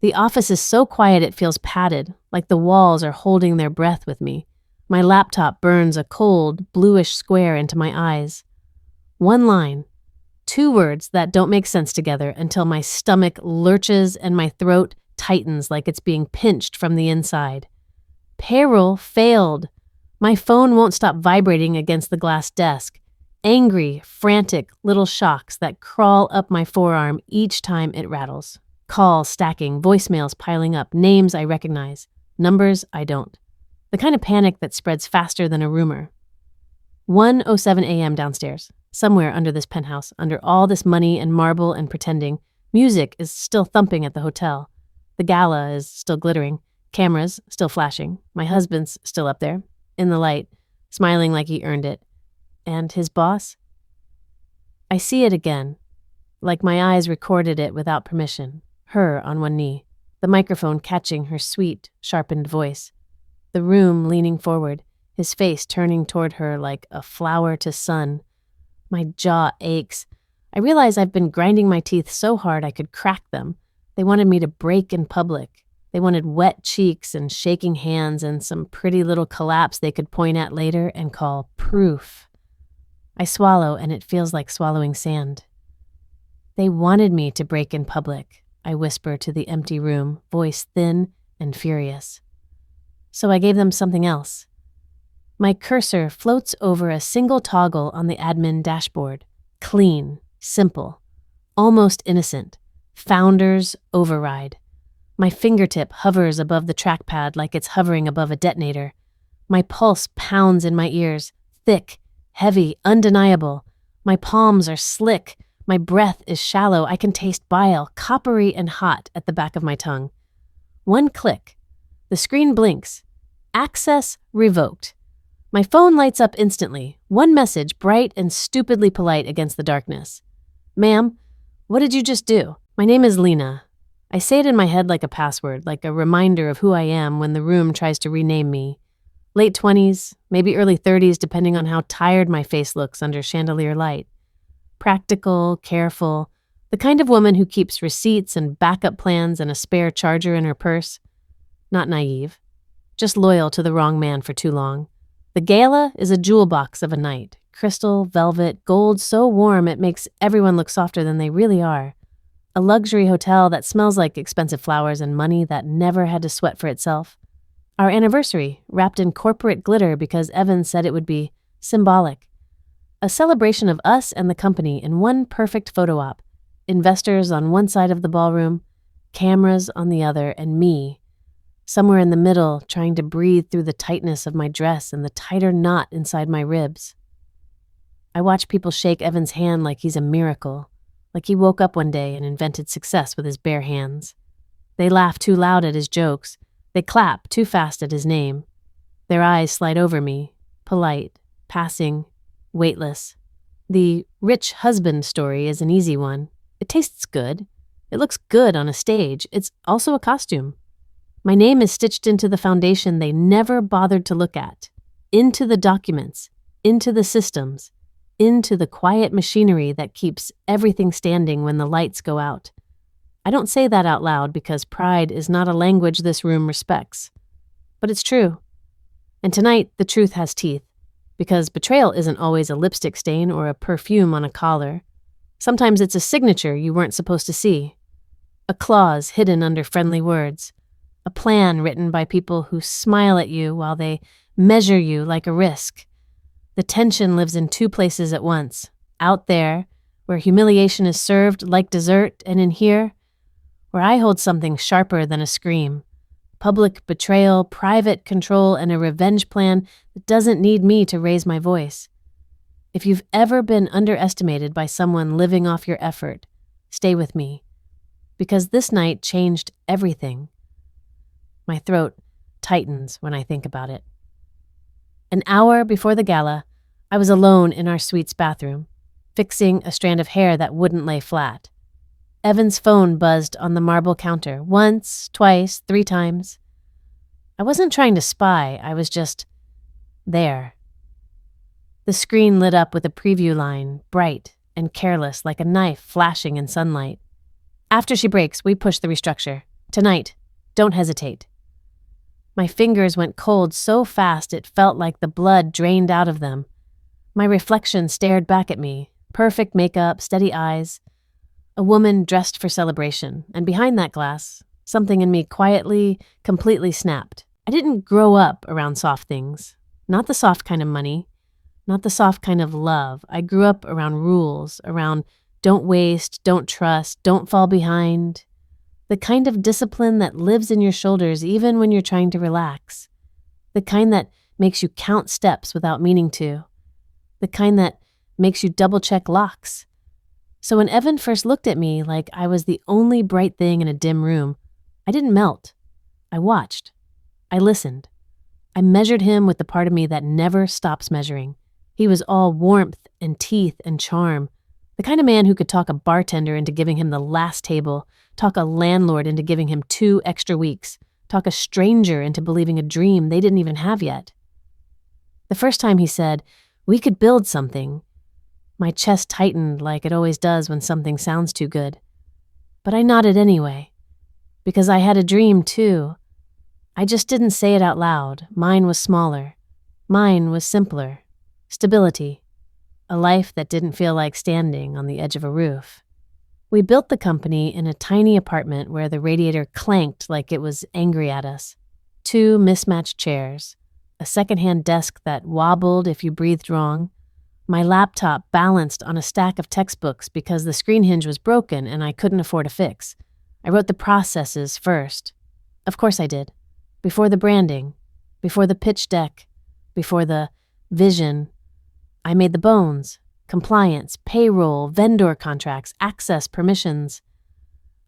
The office is so quiet it feels padded, like the walls are holding their breath with me. My laptop burns a cold, bluish square into my eyes. One line, 2 words that don't make sense together until my stomach lurches and my throat tightens like it's being pinched from the inside. Payroll failed. My phone won't stop vibrating against the glass desk. Angry, frantic little shocks that crawl up my forearm each time it rattles. Calls stacking, voicemails piling up, names I recognize, numbers I don't. The kind of panic that spreads faster than a rumor. 1:07 a.m. downstairs, somewhere under this penthouse, under all this money and marble and pretending. Music is still thumping at the hotel. The Gala is still glittering, cameras still flashing. My husband's still up there, in the light, smiling like he earned it. And his boss? I see it again, like my eyes recorded it without permission. Her on one knee, the microphone catching her sweet, sharpened voice. The room leaning forward, his face turning toward her like a flower to sun. My jaw aches. I realize I've been grinding my teeth so hard I could crack them. They wanted me to break in public. They wanted wet cheeks and shaking hands and some pretty little collapse they could point at later and call proof. I swallow and it feels like swallowing sand. They wanted me to break in public, I whisper to the empty room, voice thin and furious. So I gave them something else. My cursor floats over a single toggle on the admin dashboard. Clean, simple, almost innocent. Founder's override. My fingertip hovers above the trackpad like it's hovering above a detonator. My pulse pounds in my ears, thick, heavy, undeniable. My palms are slick. My breath is shallow. I can taste bile, coppery and hot at the back of my tongue. One click. The screen blinks. Access revoked. My phone lights up instantly. One message, bright and stupidly polite against the darkness. Ma'am, what did you just do? My name is Lena. I say it in my head like a password, like a reminder of who I am when the room tries to rename me. Late 20s, maybe early 30s, depending on how tired my face looks under chandelier light. Practical, careful, the kind of woman who keeps receipts and backup plans and a spare charger in her purse. Not naive, just loyal to the wrong man for too long. The Gala is a jewel box of a night. Crystal, velvet, gold so warm it makes everyone look softer than they really are. A luxury hotel that smells like expensive flowers and money that never had to sweat for itself. Our anniversary, wrapped in corporate glitter because Evan said it would be symbolic. A celebration of us and the company in one perfect photo op. Investors on one side of the ballroom, cameras on the other, and me, somewhere in the middle, trying to breathe through the tightness of my dress and the tighter knot inside my ribs. I watch people shake Evan's hand like he's a miracle, like he woke up one day and invented success with his bare hands. They laugh too loud at his jokes. They clap too fast at his name. Their eyes slide over me, polite, passing, weightless. The rich husband story is an easy one. It tastes good. It looks good on a stage. It's also a costume. My name is stitched into the foundation they never bothered to look at, into the documents, into the systems, into the quiet machinery that keeps everything standing when the lights go out. I don't say that out loud because pride is not a language this room respects. But it's true. And tonight, the truth has teeth, because betrayal isn't always a lipstick stain or a perfume on a collar. Sometimes it's a signature you weren't supposed to see, a clause hidden under friendly words, a plan written by people who smile at you while they measure you like a risk. The tension lives in 2 places at once, out there, where humiliation is served like dessert, and in here, where I hold something sharper than a scream. Public betrayal, private control, and a revenge plan that doesn't need me to raise my voice. If you've ever been underestimated by someone living off your effort, stay with me, because this night changed everything. My throat tightens when I think about it. An hour before the gala, I was alone in our suite's bathroom, fixing a strand of hair that wouldn't lay flat. Evan's phone buzzed on the marble counter, once, twice, 3 times. I wasn't trying to spy, I was just there. The screen lit up with a preview line, bright and careless like a knife flashing in sunlight. After she breaks, we push the restructure. Tonight. Don't hesitate." My fingers went cold so fast it felt like the blood drained out of them. My reflection stared back at me, perfect makeup, steady eyes. A woman dressed for celebration, and behind that glass, something in me quietly, completely snapped. I didn't grow up around soft things. Not the soft kind of money, not the soft kind of love. I grew up around rules, around don't waste, don't trust, don't fall behind. The kind of discipline that lives in your shoulders even when you're trying to relax. The kind that makes you count steps without meaning to. The kind that makes you double-check locks. So when Evan first looked at me like I was the only bright thing in a dim room, I didn't melt. I watched. I listened. I measured him with the part of me that never stops measuring. He was all warmth and teeth and charm. The kind of man who could talk a bartender into giving him the last table, talk a landlord into giving him 2 extra weeks, talk a stranger into believing a dream they didn't even have yet. The first time he said, "We could build something," my chest tightened like it always does when something sounds too good. But I nodded anyway, because I had a dream too. I just didn't say it out loud. Mine was smaller. Mine was simpler. Stability. A life that didn't feel like standing on the edge of a roof. We built the company in a tiny apartment where the radiator clanked like it was angry at us. 2 mismatched chairs. A secondhand desk that wobbled if you breathed wrong. My laptop balanced on a stack of textbooks because the screen hinge was broken and I couldn't afford a fix. I wrote the processes first. Of course I did. Before the branding. Before the pitch deck. Before the vision. I made the bones. Compliance, payroll, vendor contracts, access, permissions.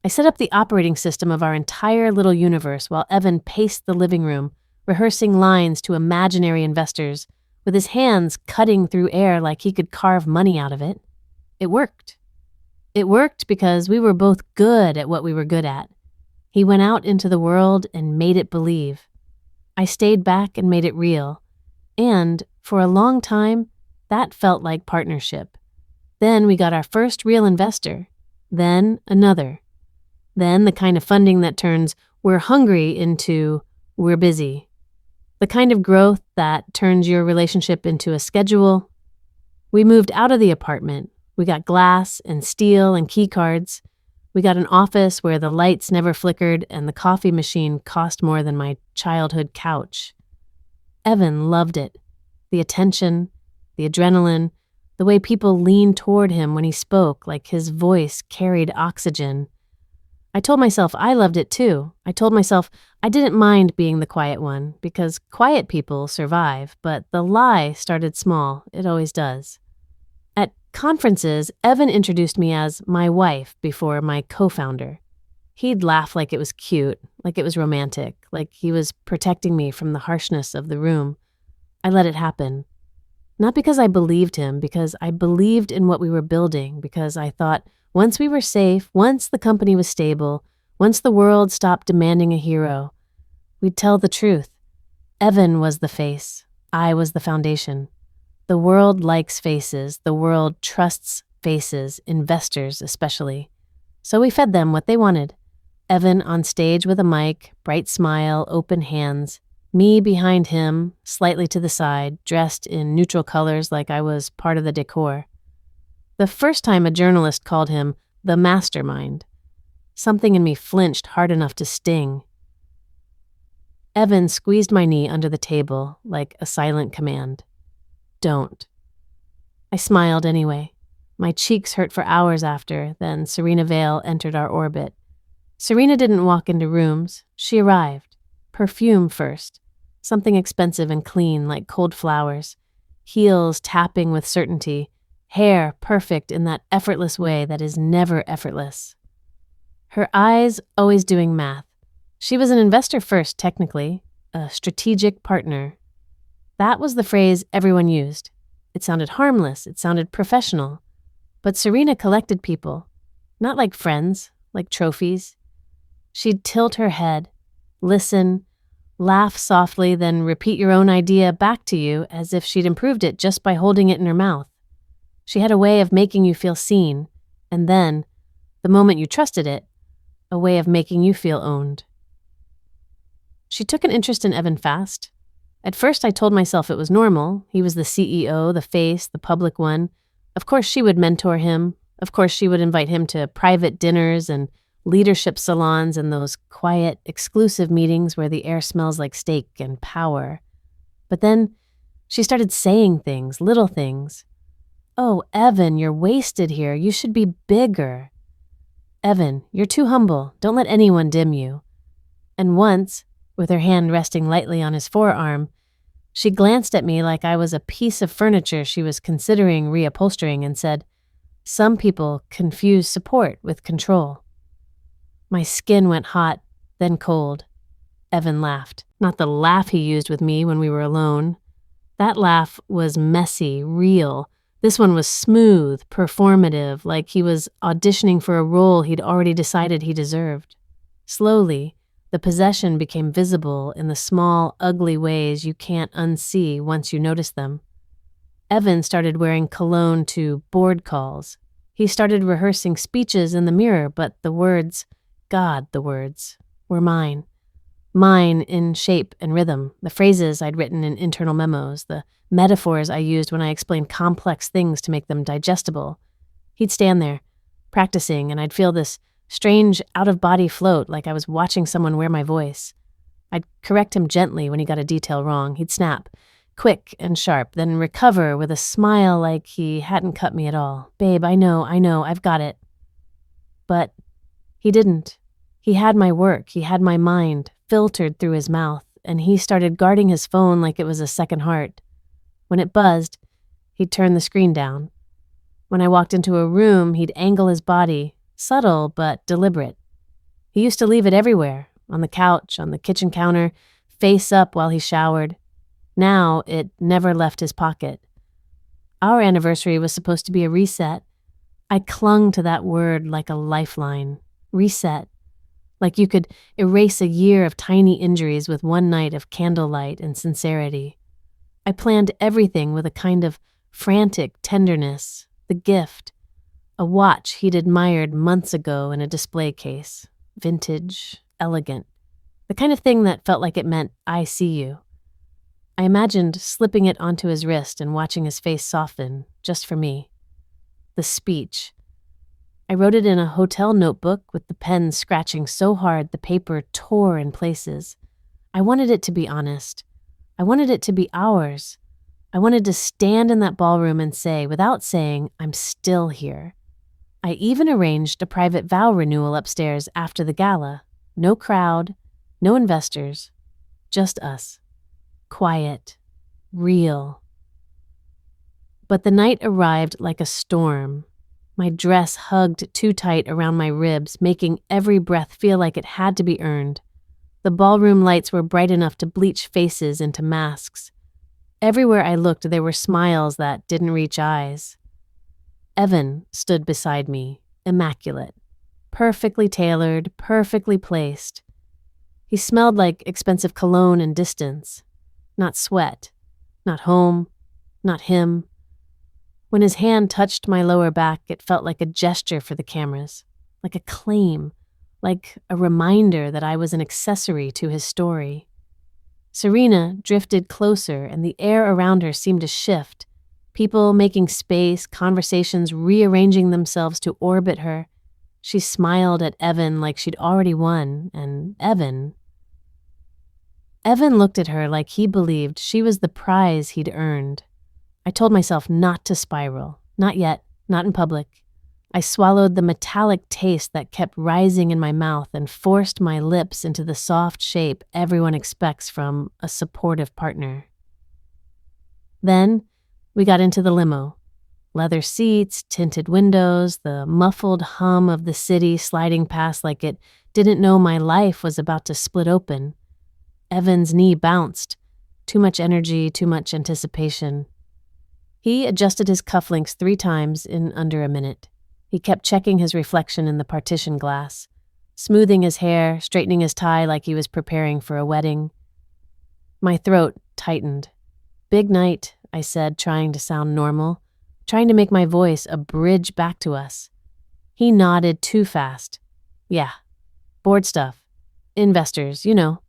I set up the operating system of our entire little universe while Evan paced the living room, rehearsing lines to imaginary investors, with his hands cutting through air like he could carve money out of it. It worked. It worked because we were both good at what we were good at. He went out into the world and made it believe. I stayed back and made it real. And, for a long time, that felt like partnership. Then we got our first real investor. Then another. Then the kind of funding that turns "we're hungry" into "we're busy." The kind of growth that turns your relationship into a schedule. We moved out of the apartment. We got glass and steel and key cards. We got an office where the lights never flickered and the coffee machine cost more than my childhood couch. Evan loved it. The attention, the adrenaline, the way people leaned toward him when he spoke like his voice carried oxygen. I told myself I loved it too. I told myself I didn't mind being the quiet one because quiet people survive, but the lie started small. It always does. At conferences, Evan introduced me as my wife before my co-founder. He'd laugh like it was cute, like it was romantic, like he was protecting me from the harshness of the room. I let it happen. Not because I believed him, because I believed in what we were building, because I thought once we were safe, once the company was stable, once the world stopped demanding a hero, we'd tell the truth. Evan was the face. I was the foundation. The world likes faces. The world trusts faces, investors especially. So we fed them what they wanted. Evan on stage with a mic, bright smile, open hands. Me behind him, slightly to the side, dressed in neutral colors like I was part of the decor. The first time a journalist called him the mastermind, something in me flinched hard enough to sting. Evan squeezed my knee under the table like a silent command. Don't. I smiled anyway. My cheeks hurt for hours after, then Serena Vale entered our orbit. Serena didn't walk into rooms. She arrived. Perfume first. Something expensive and clean like cold flowers. Heels tapping with certainty. Hair perfect in that effortless way that is never effortless. Her eyes always doing math. She was an investor first, technically. A strategic partner. That was the phrase everyone used. It sounded harmless. It sounded professional. But Serena collected people. Not like friends, like trophies. She'd tilt her head, listen, laugh softly, then repeat your own idea back to you as if she'd improved it just by holding it in her mouth. She had a way of making you feel seen, and then, the moment you trusted it, a way of making you feel owned. She took an interest in Evan fast. At first, I told myself it was normal. He was the CEO, the face, the public one. Of course, she would mentor him. Of course, she would invite him to private dinners and leadership salons and those quiet, exclusive meetings where the air smells like steak and power. But then she started saying things, little things. "Oh, Evan, you're wasted here. You should be bigger. Evan, you're too humble. Don't let anyone dim you." And once, with her hand resting lightly on his forearm, she glanced at me like I was a piece of furniture she was considering reupholstering and said, "Some people confuse support with control." My skin went hot, then cold. Evan laughed. Not the laugh he used with me when we were alone. That laugh was messy, real. This one was smooth, performative, like he was auditioning for a role he'd already decided he deserved. Slowly, the possession became visible in the small, ugly ways you can't unsee once you notice them. Evan started wearing cologne to board calls. He started rehearsing speeches in the mirror, but the words, the words, were mine. Mine in shape and rhythm, the phrases I'd written in internal memos, the metaphors I used when I explained complex things to make them digestible. He'd stand there, practicing, and I'd feel this strange out-of-body float like I was watching someone wear my voice. I'd correct him gently when he got a detail wrong. He'd snap, quick and sharp, then recover with a smile like he hadn't cut me at all. "Babe, I know, I've got it." But he didn't. He had my work, he had my mind, filtered through his mouth, and he started guarding his phone like it was a second heart. When it buzzed, he'd turn the screen down. When I walked into a room, he'd angle his body, subtle but deliberate. He used to leave it everywhere, on the couch, on the kitchen counter, face up while he showered. Now it never left his pocket. Our anniversary was supposed to be a reset. I clung to that word like a lifeline. Reset. Like you could erase a year of tiny injuries with one night of candlelight and sincerity. I planned everything with a kind of frantic tenderness, the gift, a watch he'd admired months ago in a display case, vintage, elegant, the kind of thing that felt like it meant, "I see you." I imagined slipping it onto his wrist and watching his face soften, just for me. The speech. I wrote it in a hotel notebook with the pen scratching so hard the paper tore in places. I wanted it to be honest. I wanted it to be ours. I wanted to stand in that ballroom and say, without saying, "I'm still here." I even arranged a private vow renewal upstairs after the gala. No crowd, no investors, just us. Quiet, real. But the night arrived like a storm. My dress hugged too tight around my ribs, making every breath feel like it had to be earned. The ballroom lights were bright enough to bleach faces into masks. Everywhere I looked, there were smiles that didn't reach eyes. Evan stood beside me, immaculate, perfectly tailored, perfectly placed. He smelled like expensive cologne and distance, not sweat, not home, not him. When his hand touched my lower back, it felt like a gesture for the cameras, like a claim, like a reminder that I was an accessory to his story. Serena drifted closer, and the air around her seemed to shift, people making space, conversations rearranging themselves to orbit her. She smiled at Evan like she'd already won, and Evan looked at her like he believed she was the prize he'd earned. I told myself not to spiral. Not yet, not in public. I swallowed the metallic taste that kept rising in my mouth and forced my lips into the soft shape everyone expects from a supportive partner. Then we got into the limo. Leather seats, tinted windows, the muffled hum of the city sliding past like it didn't know my life was about to split open. Evan's knee bounced. Too much energy, too much anticipation. He adjusted his cufflinks 3 times in under a minute. He kept checking his reflection in the partition glass, smoothing his hair, straightening his tie like he was preparing for a wedding. My throat tightened. "Big night," I said, trying to sound normal, trying to make my voice a bridge back to us. He nodded too fast. "Yeah." Board stuff. Investors, you know.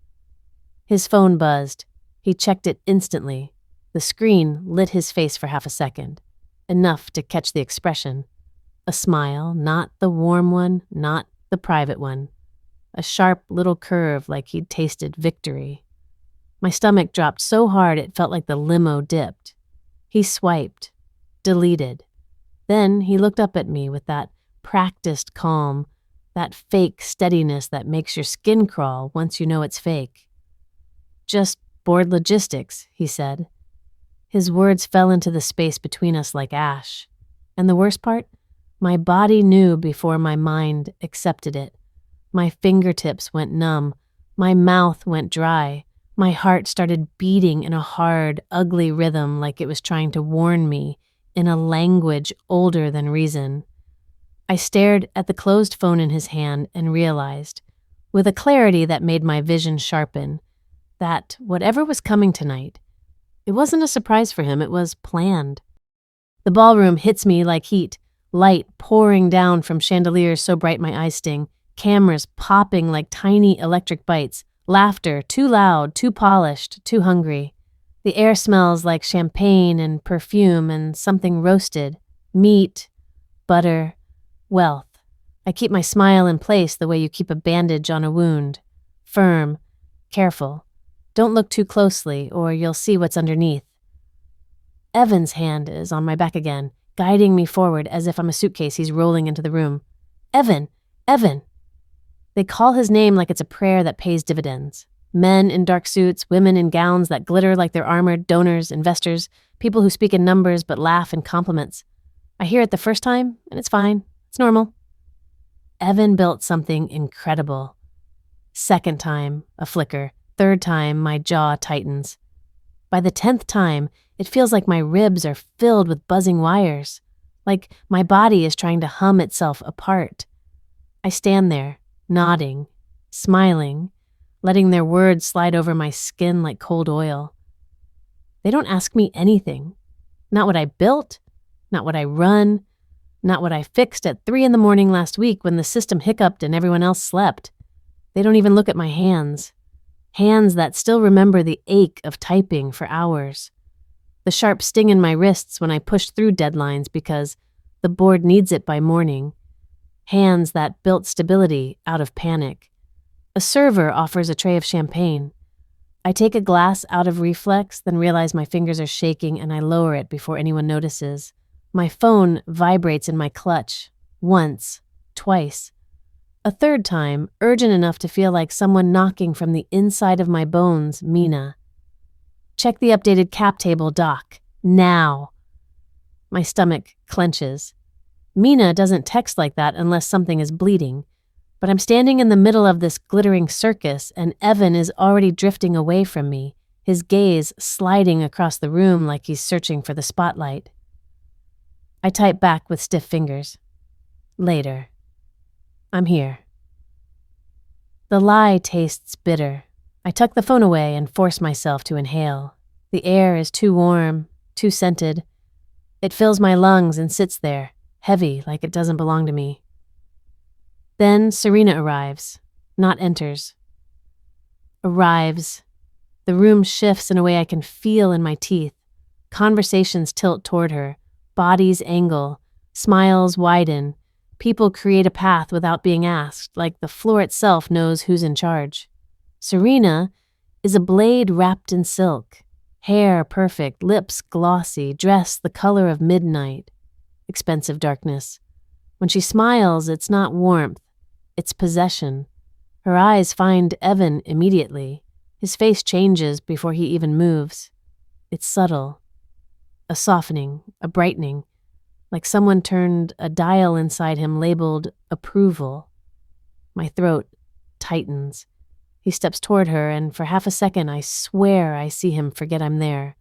His phone buzzed. He checked it instantly. The screen lit his face for half a second, enough to catch the expression. A smile, not the warm one, not the private one. A sharp little curve like he'd tasted victory. My stomach dropped so hard it felt like the limo dipped. He swiped, deleted. Then he looked up at me with that practiced calm, that fake steadiness that makes your skin crawl once you know it's fake. Just board logistics, he said. His words fell into the space between us like ash. And the worst part? My body knew before my mind accepted it. My fingertips went numb. My mouth went dry. My heart started beating in a hard, ugly rhythm like it was trying to warn me in a language older than reason. I stared at the closed phone in his hand and realized, with a clarity that made my vision sharpen, that whatever was coming tonight, it wasn't a surprise for him, it was planned. The ballroom hits me like heat, light pouring down from chandeliers so bright my eyes sting, cameras popping like tiny electric bites, laughter too loud, too polished, too hungry. The air smells like champagne and perfume and something roasted, meat, butter, wealth. I keep my smile in place the way you keep a bandage on a wound. Firm, careful. Don't look too closely or you'll see what's underneath. Evan's hand is on my back again, guiding me forward as if I'm a suitcase he's rolling into the room. Evan! Evan! They call his name like it's a prayer that pays dividends. Men in dark suits, women in gowns that glitter like they're armored, donors, investors, people who speak in numbers but laugh in compliments. I hear it the first time, and it's fine. It's normal. Evan built something incredible. Second time, a flicker. Third time, my jaw tightens. By the 10th time, it feels like my ribs are filled with buzzing wires, like my body is trying to hum itself apart. I stand there, nodding, smiling, letting their words slide over my skin like cold oil. They don't ask me anything. Not what I built, not what I run, not what I fixed at 3 a.m. last week when the system hiccuped and everyone else slept. They don't even look at my hands. Hands that still remember the ache of typing for hours. The sharp sting in my wrists when I push through deadlines because the board needs it by morning. Hands that built stability out of panic. A server offers a tray of champagne. I take a glass out of reflex, then realize my fingers are shaking and I lower it before anyone notices. My phone vibrates in my clutch. Once, twice. A third time, urgent enough to feel like someone knocking from the inside of my bones, Mina. Check the updated cap table, Doc. Now. My stomach clenches. Mina doesn't text like that unless something is bleeding. But I'm standing in the middle of this glittering circus and Evan is already drifting away from me, his gaze sliding across the room like he's searching for the spotlight. I type back with stiff fingers. Later. I'm here. The lie tastes bitter. I tuck the phone away and force myself to inhale. The air is too warm, too scented. It fills my lungs and sits there, heavy like it doesn't belong to me. Then Serena arrives, not enters. Arrives. The room shifts in a way I can feel in my teeth. Conversations tilt toward her. Bodies angle. Smiles widen. People create a path without being asked, like the floor itself knows who's in charge. Serena is a blade wrapped in silk. Hair perfect, lips glossy, dress the color of midnight. Expensive darkness. When she smiles, it's not warmth. It's possession. Her eyes find Evan immediately. His face changes before he even moves. It's subtle. A softening, a brightening, like someone turned a dial inside him labeled approval. My throat tightens. He steps toward her, and for half a second I swear I see him forget I'm there,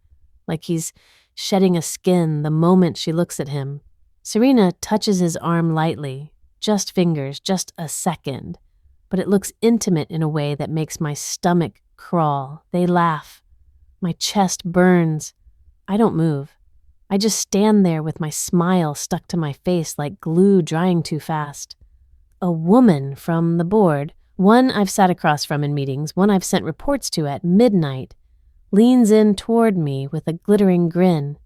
like he's shedding a skin the moment she looks at him. Serena touches his arm lightly, just fingers, just a second, but it looks intimate in a way that makes my stomach crawl. They laugh. My chest burns. I don't move. I just stand there with my smile stuck to my face like glue drying too fast. A woman from the board One I've sat across from in meetings, one I've sent reports to at midnight, leans in toward me with a glittering grin.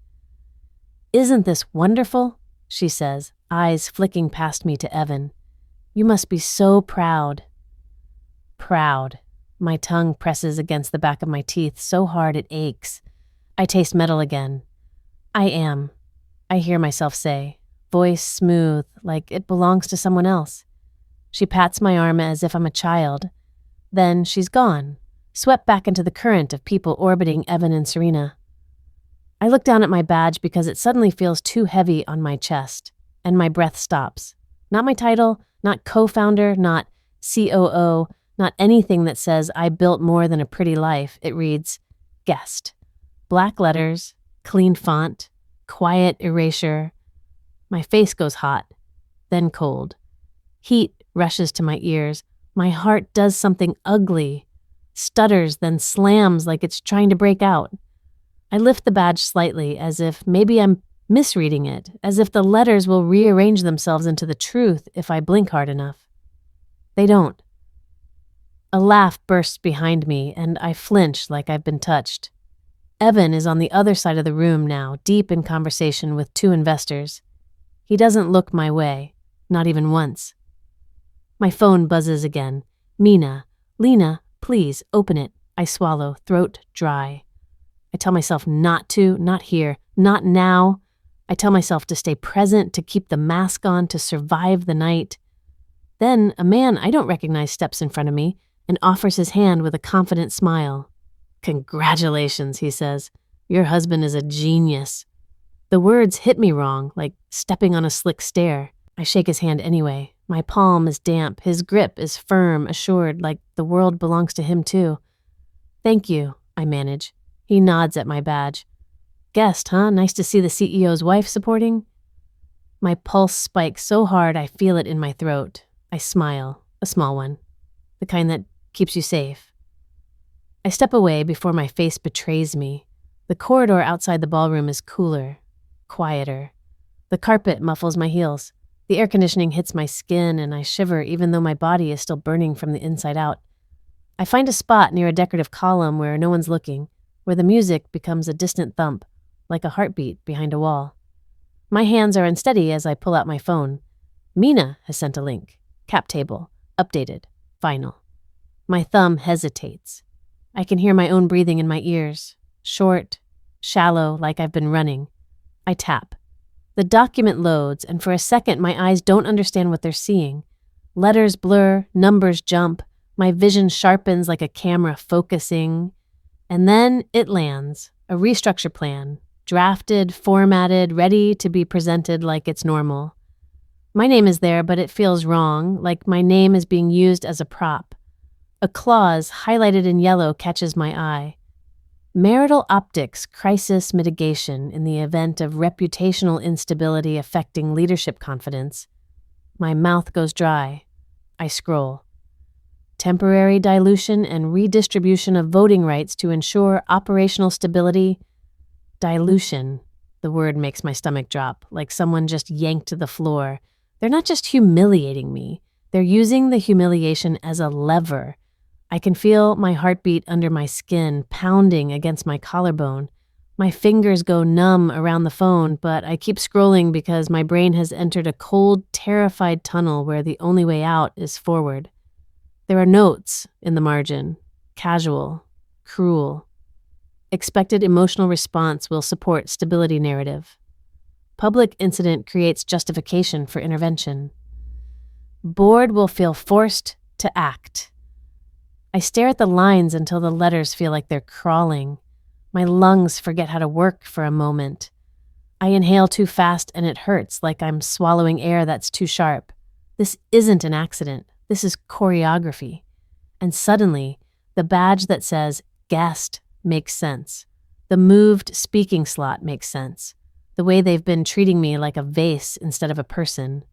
"Isn't this wonderful?" she says, eyes flicking past me to Evan. "You must be so proud." Proud. My tongue presses against the back of my teeth so hard it aches. I taste metal again. "I am," I hear myself say, voice smooth, like it belongs to someone else. She pats my arm as if I'm a child. Then she's gone, swept back into the current of people orbiting Evan and Serena. I look down at my badge because it suddenly feels too heavy on my chest, and my breath stops. Not my title, not co-founder, not COO, not anything that says I built more than a pretty life. It reads, guest. Black letters, clean font, quiet erasure. My face goes hot, then cold. Heat rushes to my ears. My heart does something ugly, stutters, then slams like it's trying to break out. I lift the badge slightly, as if maybe I'm misreading it, as if the letters will rearrange themselves into the truth if I blink hard enough. They don't. A laugh bursts behind me, and I flinch like I've been touched. Evan is on the other side of the room now, deep in conversation with two investors. He doesn't look my way, not even once. My phone buzzes again. "Mina, Lena, please, open it." I swallow, throat dry. I tell myself not to, not here, not now. I tell myself to stay present, to keep the mask on, to survive the night. Then a man I don't recognize steps in front of me and offers his hand with a confident smile. "Congratulations," he says. "Your husband is a genius." The words hit me wrong, like stepping on a slick stair. I shake his hand anyway. My palm is damp, his grip is firm, assured, like the world belongs to him too. "Thank you," I manage. He nods at my badge. "Guest, huh? Nice to see the CEO's wife supporting." My pulse spikes so hard I feel it in my throat. I smile, a small one, the kind that keeps you safe. I step away before my face betrays me. The corridor outside the ballroom is cooler, quieter. The carpet muffles my heels. The air conditioning hits my skin and I shiver even though my body is still burning from the inside out. I find a spot near a decorative column where no one's looking, where the music becomes a distant thump, like a heartbeat behind a wall. My hands are unsteady as I pull out my phone. Mina has sent a link. Cap table. Updated. Final. My thumb hesitates. I can hear my own breathing in my ears. Short, shallow, like I've been running. I tap. The document loads, and for a second my eyes don't understand what they're seeing. Letters blur, numbers jump, my vision sharpens like a camera focusing. And then it lands, a restructure plan, drafted, formatted, ready to be presented like it's normal. My name is there, but it feels wrong, like my name is being used as a prop. A clause highlighted in yellow catches my eye. Marital optics crisis mitigation in the event of reputational instability affecting leadership confidence. My mouth goes dry. I scroll. Temporary dilution and redistribution of voting rights to ensure operational stability. Dilution. The word makes my stomach drop, like someone just yanked the floor. They're not just humiliating me. They're using the humiliation as a lever. I can feel my heartbeat under my skin, pounding against my collarbone. My fingers go numb around the phone, but I keep scrolling because my brain has entered a cold, terrified tunnel where the only way out is forward. There are notes in the margin. Casual, cruel. Expected emotional response will support stability narrative. Public incident creates justification for intervention. Board will feel forced to act. I stare at the lines until the letters feel like they're crawling. My lungs forget how to work for a moment. I inhale too fast and it hurts, like I'm swallowing air that's too sharp. This isn't an accident. This is choreography. And suddenly, the badge that says guest makes sense. The moved speaking slot makes sense. The way they've been treating me like a vase instead of a person.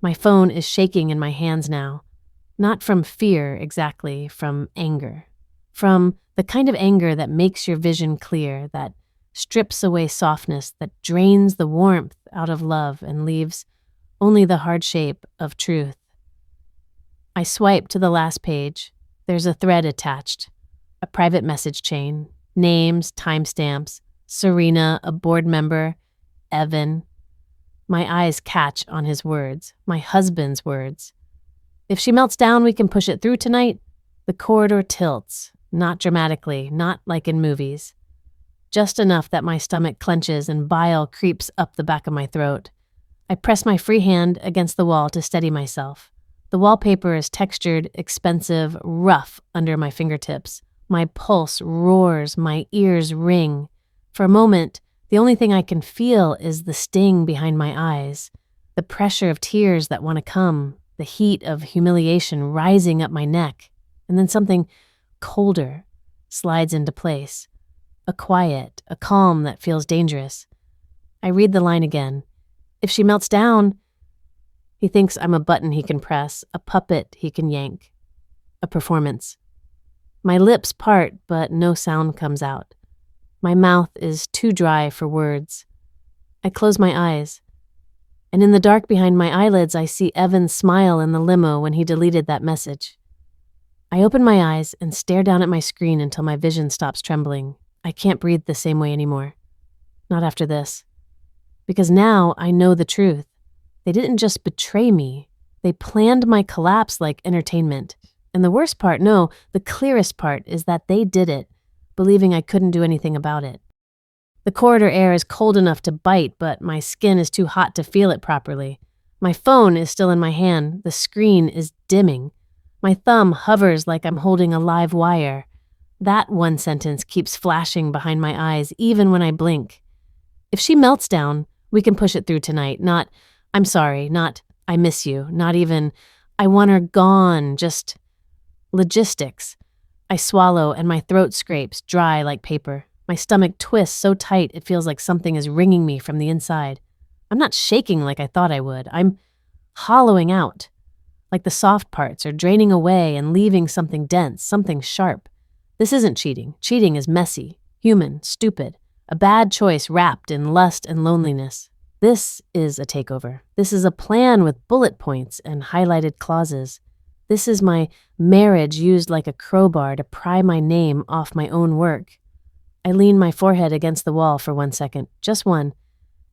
My phone is shaking in my hands now. Not from fear exactly, from anger. From the kind of anger that makes your vision clear, that strips away softness, that drains the warmth out of love and leaves only the hard shape of truth. I swipe to the last page. There's a thread attached, a private message chain, names, timestamps, Serena, a board member, Evan. My eyes catch on his words, my husband's words. If she melts down, we can push it through tonight. The corridor tilts, not dramatically, not like in movies. Just enough that my stomach clenches and bile creeps up the back of my throat. I press my free hand against the wall to steady myself. The wallpaper is textured, expensive, rough under my fingertips. My pulse roars, my ears ring. For a moment, the only thing I can feel is the sting behind my eyes, the pressure of tears that want to come, the heat of humiliation rising up my neck, and then something colder slides into place. A quiet, a calm that feels dangerous. I read the line again. If she melts down, he thinks I'm a button he can press, a puppet he can yank. A performance. My lips part, but no sound comes out. My mouth is too dry for words. I close my eyes, and in the dark behind my eyelids, I see Evan smile in the limo when he deleted that message. I open my eyes and stare down at my screen until my vision stops trembling. I can't breathe the same way anymore. Not after this. Because now I know the truth. They didn't just betray me. They planned my collapse like entertainment. And the worst part, no, the clearest part is that they did it, believing I couldn't do anything about it. The corridor air is cold enough to bite, but my skin is too hot to feel it properly. My phone is still in my hand. The screen is dimming. My thumb hovers like I'm holding a live wire. That one sentence keeps flashing behind my eyes, even when I blink. If she melts down, we can push it through tonight. Not, I'm sorry, not, I miss you, not even, I want her gone, just logistics. I swallow and my throat scrapes, dry like paper. My stomach twists so tight it feels like something is wringing me from the inside. I'm not shaking like I thought I would. I'm hollowing out, like the soft parts are draining away and leaving something dense, something sharp. This isn't cheating. Cheating is messy, human, stupid, a bad choice wrapped in lust and loneliness. This is a takeover. This is a plan with bullet points and highlighted clauses. This is my marriage used like a crowbar to pry my name off my own work. I lean my forehead against the wall for 1 second, just one,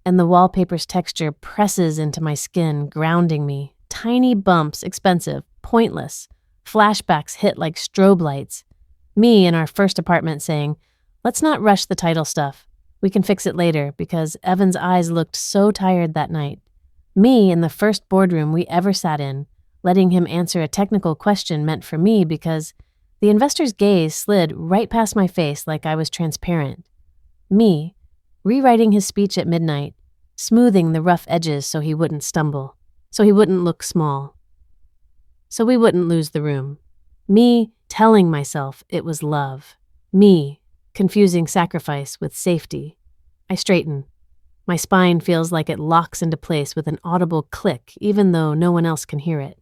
and the wallpaper's texture presses into my skin, grounding me. Tiny bumps, expensive, pointless. Flashbacks hit like strobe lights. Me in our first apartment saying, let's not rush the title stuff. We can fix it later, because Evan's eyes looked so tired that night. Me in the first boardroom we ever sat in, letting him answer a technical question meant for me because the investor's gaze slid right past my face like I was transparent. Me, rewriting his speech at midnight, smoothing the rough edges so he wouldn't stumble, so he wouldn't look small, so we wouldn't lose the room. Me telling myself it was love. Me confusing sacrifice with safety. I straighten. My spine feels like it locks into place with an audible click, even though no one else can hear it.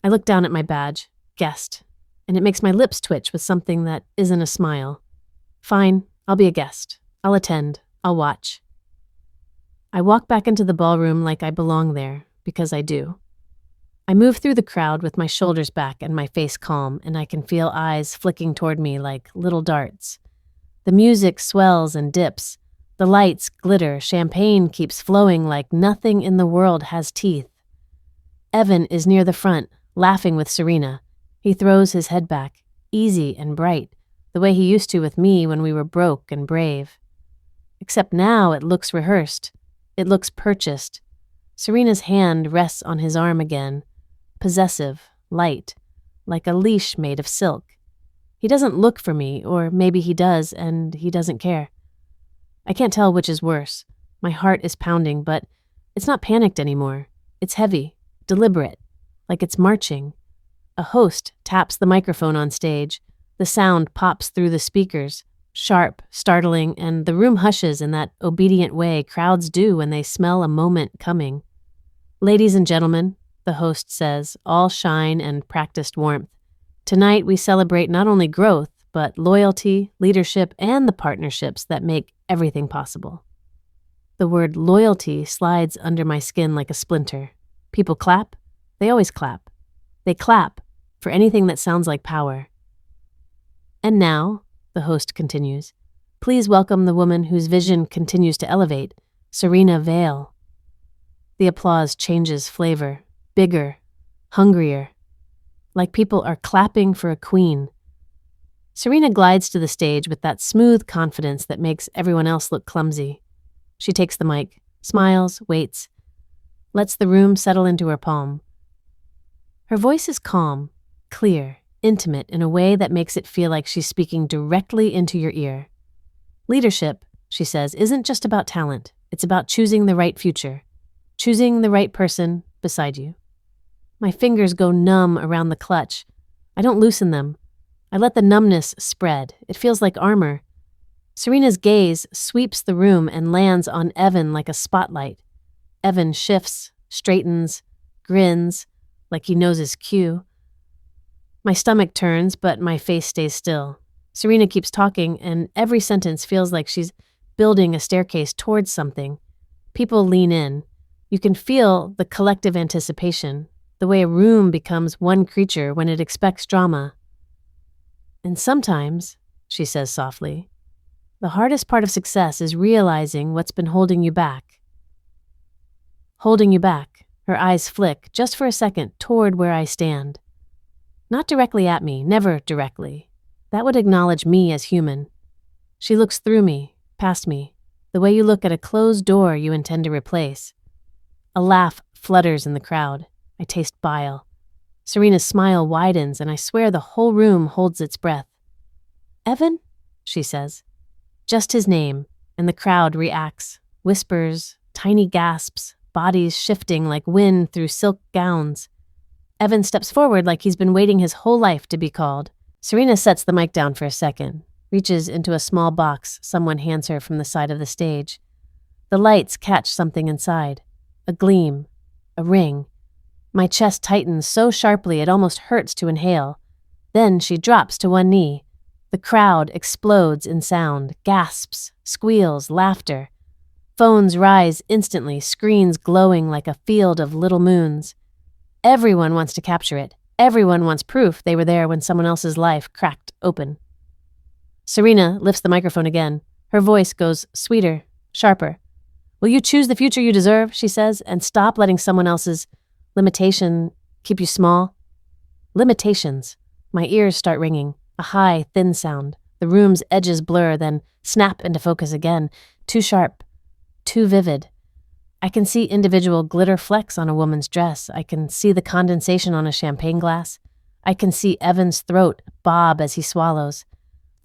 I look down at my badge, guest, and it makes my lips twitch with something that isn't a smile. Fine, I'll be a guest. I'll attend. I'll watch. I walk back into the ballroom like I belong there, because I do. I move through the crowd with my shoulders back and my face calm, and I can feel eyes flicking toward me like little darts. The music swells and dips. The lights glitter. Champagne keeps flowing like nothing in the world has teeth. Evan is near the front, laughing with Serena. He throws his head back, easy and bright, the way he used to with me when we were broke and brave. Except now it looks rehearsed. It looks purchased. Serena's hand rests on his arm again, possessive, light, like a leash made of silk. He doesn't look for me, or maybe he does, and he doesn't care. I can't tell which is worse. My heart is pounding, but it's not panicked anymore. It's heavy, deliberate, like it's marching. A host taps the microphone on stage. The sound pops through the speakers, sharp, startling, and the room hushes in that obedient way crowds do when they smell a moment coming. Ladies and gentlemen, the host says, all shine and practiced warmth. Tonight we celebrate not only growth, but loyalty, leadership, and the partnerships that make everything possible. The word loyalty slides under my skin like a splinter. People clap. They always clap. They clap for anything that sounds like power. And now, the host continues, please welcome the woman whose vision continues to elevate, Serena Vale. The applause changes flavor, bigger, hungrier, like people are clapping for a queen. Serena glides to the stage with that smooth confidence that makes everyone else look clumsy. She takes the mic, smiles, waits, lets the room settle into her palm. Her voice is calm, clear, intimate in a way that makes it feel like she's speaking directly into your ear. Leadership, she says, isn't just about talent. It's about choosing the right future, choosing the right person beside you. My fingers go numb around the clutch. I don't loosen them. I let the numbness spread. It feels like armor. Serena's gaze sweeps the room and lands on Evan like a spotlight. Evan shifts, straightens, grins, like he knows his cue. My stomach turns, but my face stays still. Serena keeps talking, and every sentence feels like she's building a staircase towards something. People lean in. You can feel the collective anticipation, the way a room becomes one creature when it expects drama. And sometimes, she says softly, the hardest part of success is realizing what's been holding you back. Holding you back. Her eyes flick, just for a second, toward where I stand. Not directly at me, never directly. That would acknowledge me as human. She looks through me, past me, the way you look at a closed door you intend to replace. A laugh flutters in the crowd. I taste bile. Serena's smile widens, and I swear the whole room holds its breath. Evan? She says. Just his name, and the crowd reacts. Whispers, tiny gasps, bodies shifting like wind through silk gowns. Evan steps forward like he's been waiting his whole life to be called. Serena sets the mic down for a second, reaches into a small box someone hands her from the side of the stage. The lights catch something inside. A gleam. A ring. My chest tightens so sharply it almost hurts to inhale. Then she drops to one knee. The crowd explodes in sound, gasps, squeals, laughter. Phones rise instantly, screens glowing like a field of little moons. Everyone wants to capture it. Everyone wants proof they were there when someone else's life cracked open. Serena lifts the microphone again. Her voice goes sweeter, sharper. Will you choose the future you deserve, she says, and stop letting someone else's limitation keep you small? Limitations. My ears start ringing. A high, thin sound. The room's edges blur, then snap into focus again. Too sharp. Too vivid. I can see individual glitter flecks on a woman's dress. I can see the condensation on a champagne glass. I can see Evan's throat bob as he swallows.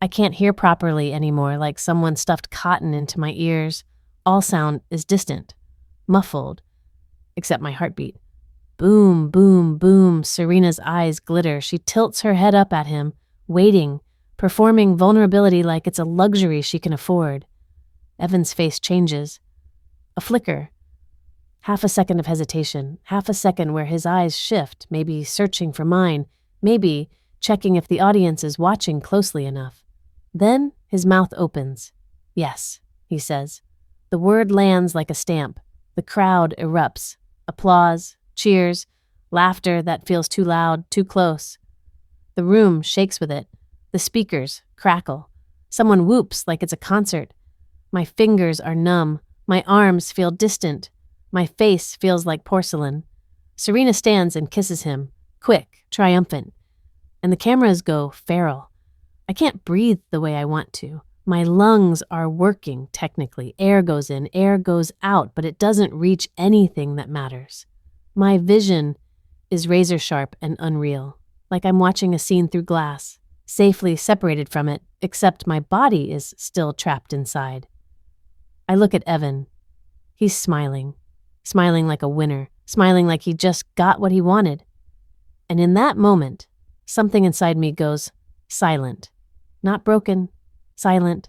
I can't hear properly anymore, like someone stuffed cotton into my ears. All sound is distant, muffled, except my heartbeat. Boom, boom, boom. Serena's eyes glitter. She tilts her head up at him, waiting, performing vulnerability like it's a luxury she can afford. Evan's face changes. A flicker. Half a second of hesitation, half a second where his eyes shift, maybe searching for mine, maybe checking if the audience is watching closely enough. Then his mouth opens. Yes, he says. The word lands like a stamp. The crowd erupts. Applause, cheers, laughter that feels too loud, too close. The room shakes with it. The speakers crackle. Someone whoops like it's a concert. My fingers are numb. My arms feel distant. My face feels like porcelain. Serena stands and kisses him, quick, triumphant. And the cameras go feral. I can't breathe the way I want to. My lungs are working, technically. Air goes in, air goes out, but it doesn't reach anything that matters. My vision is razor sharp and unreal, like I'm watching a scene through glass, safely separated from it, except my body is still trapped inside. I look at Evan. He's smiling like a winner, smiling like he just got what he wanted. And in that moment, something inside me goes silent. Not broken, silent.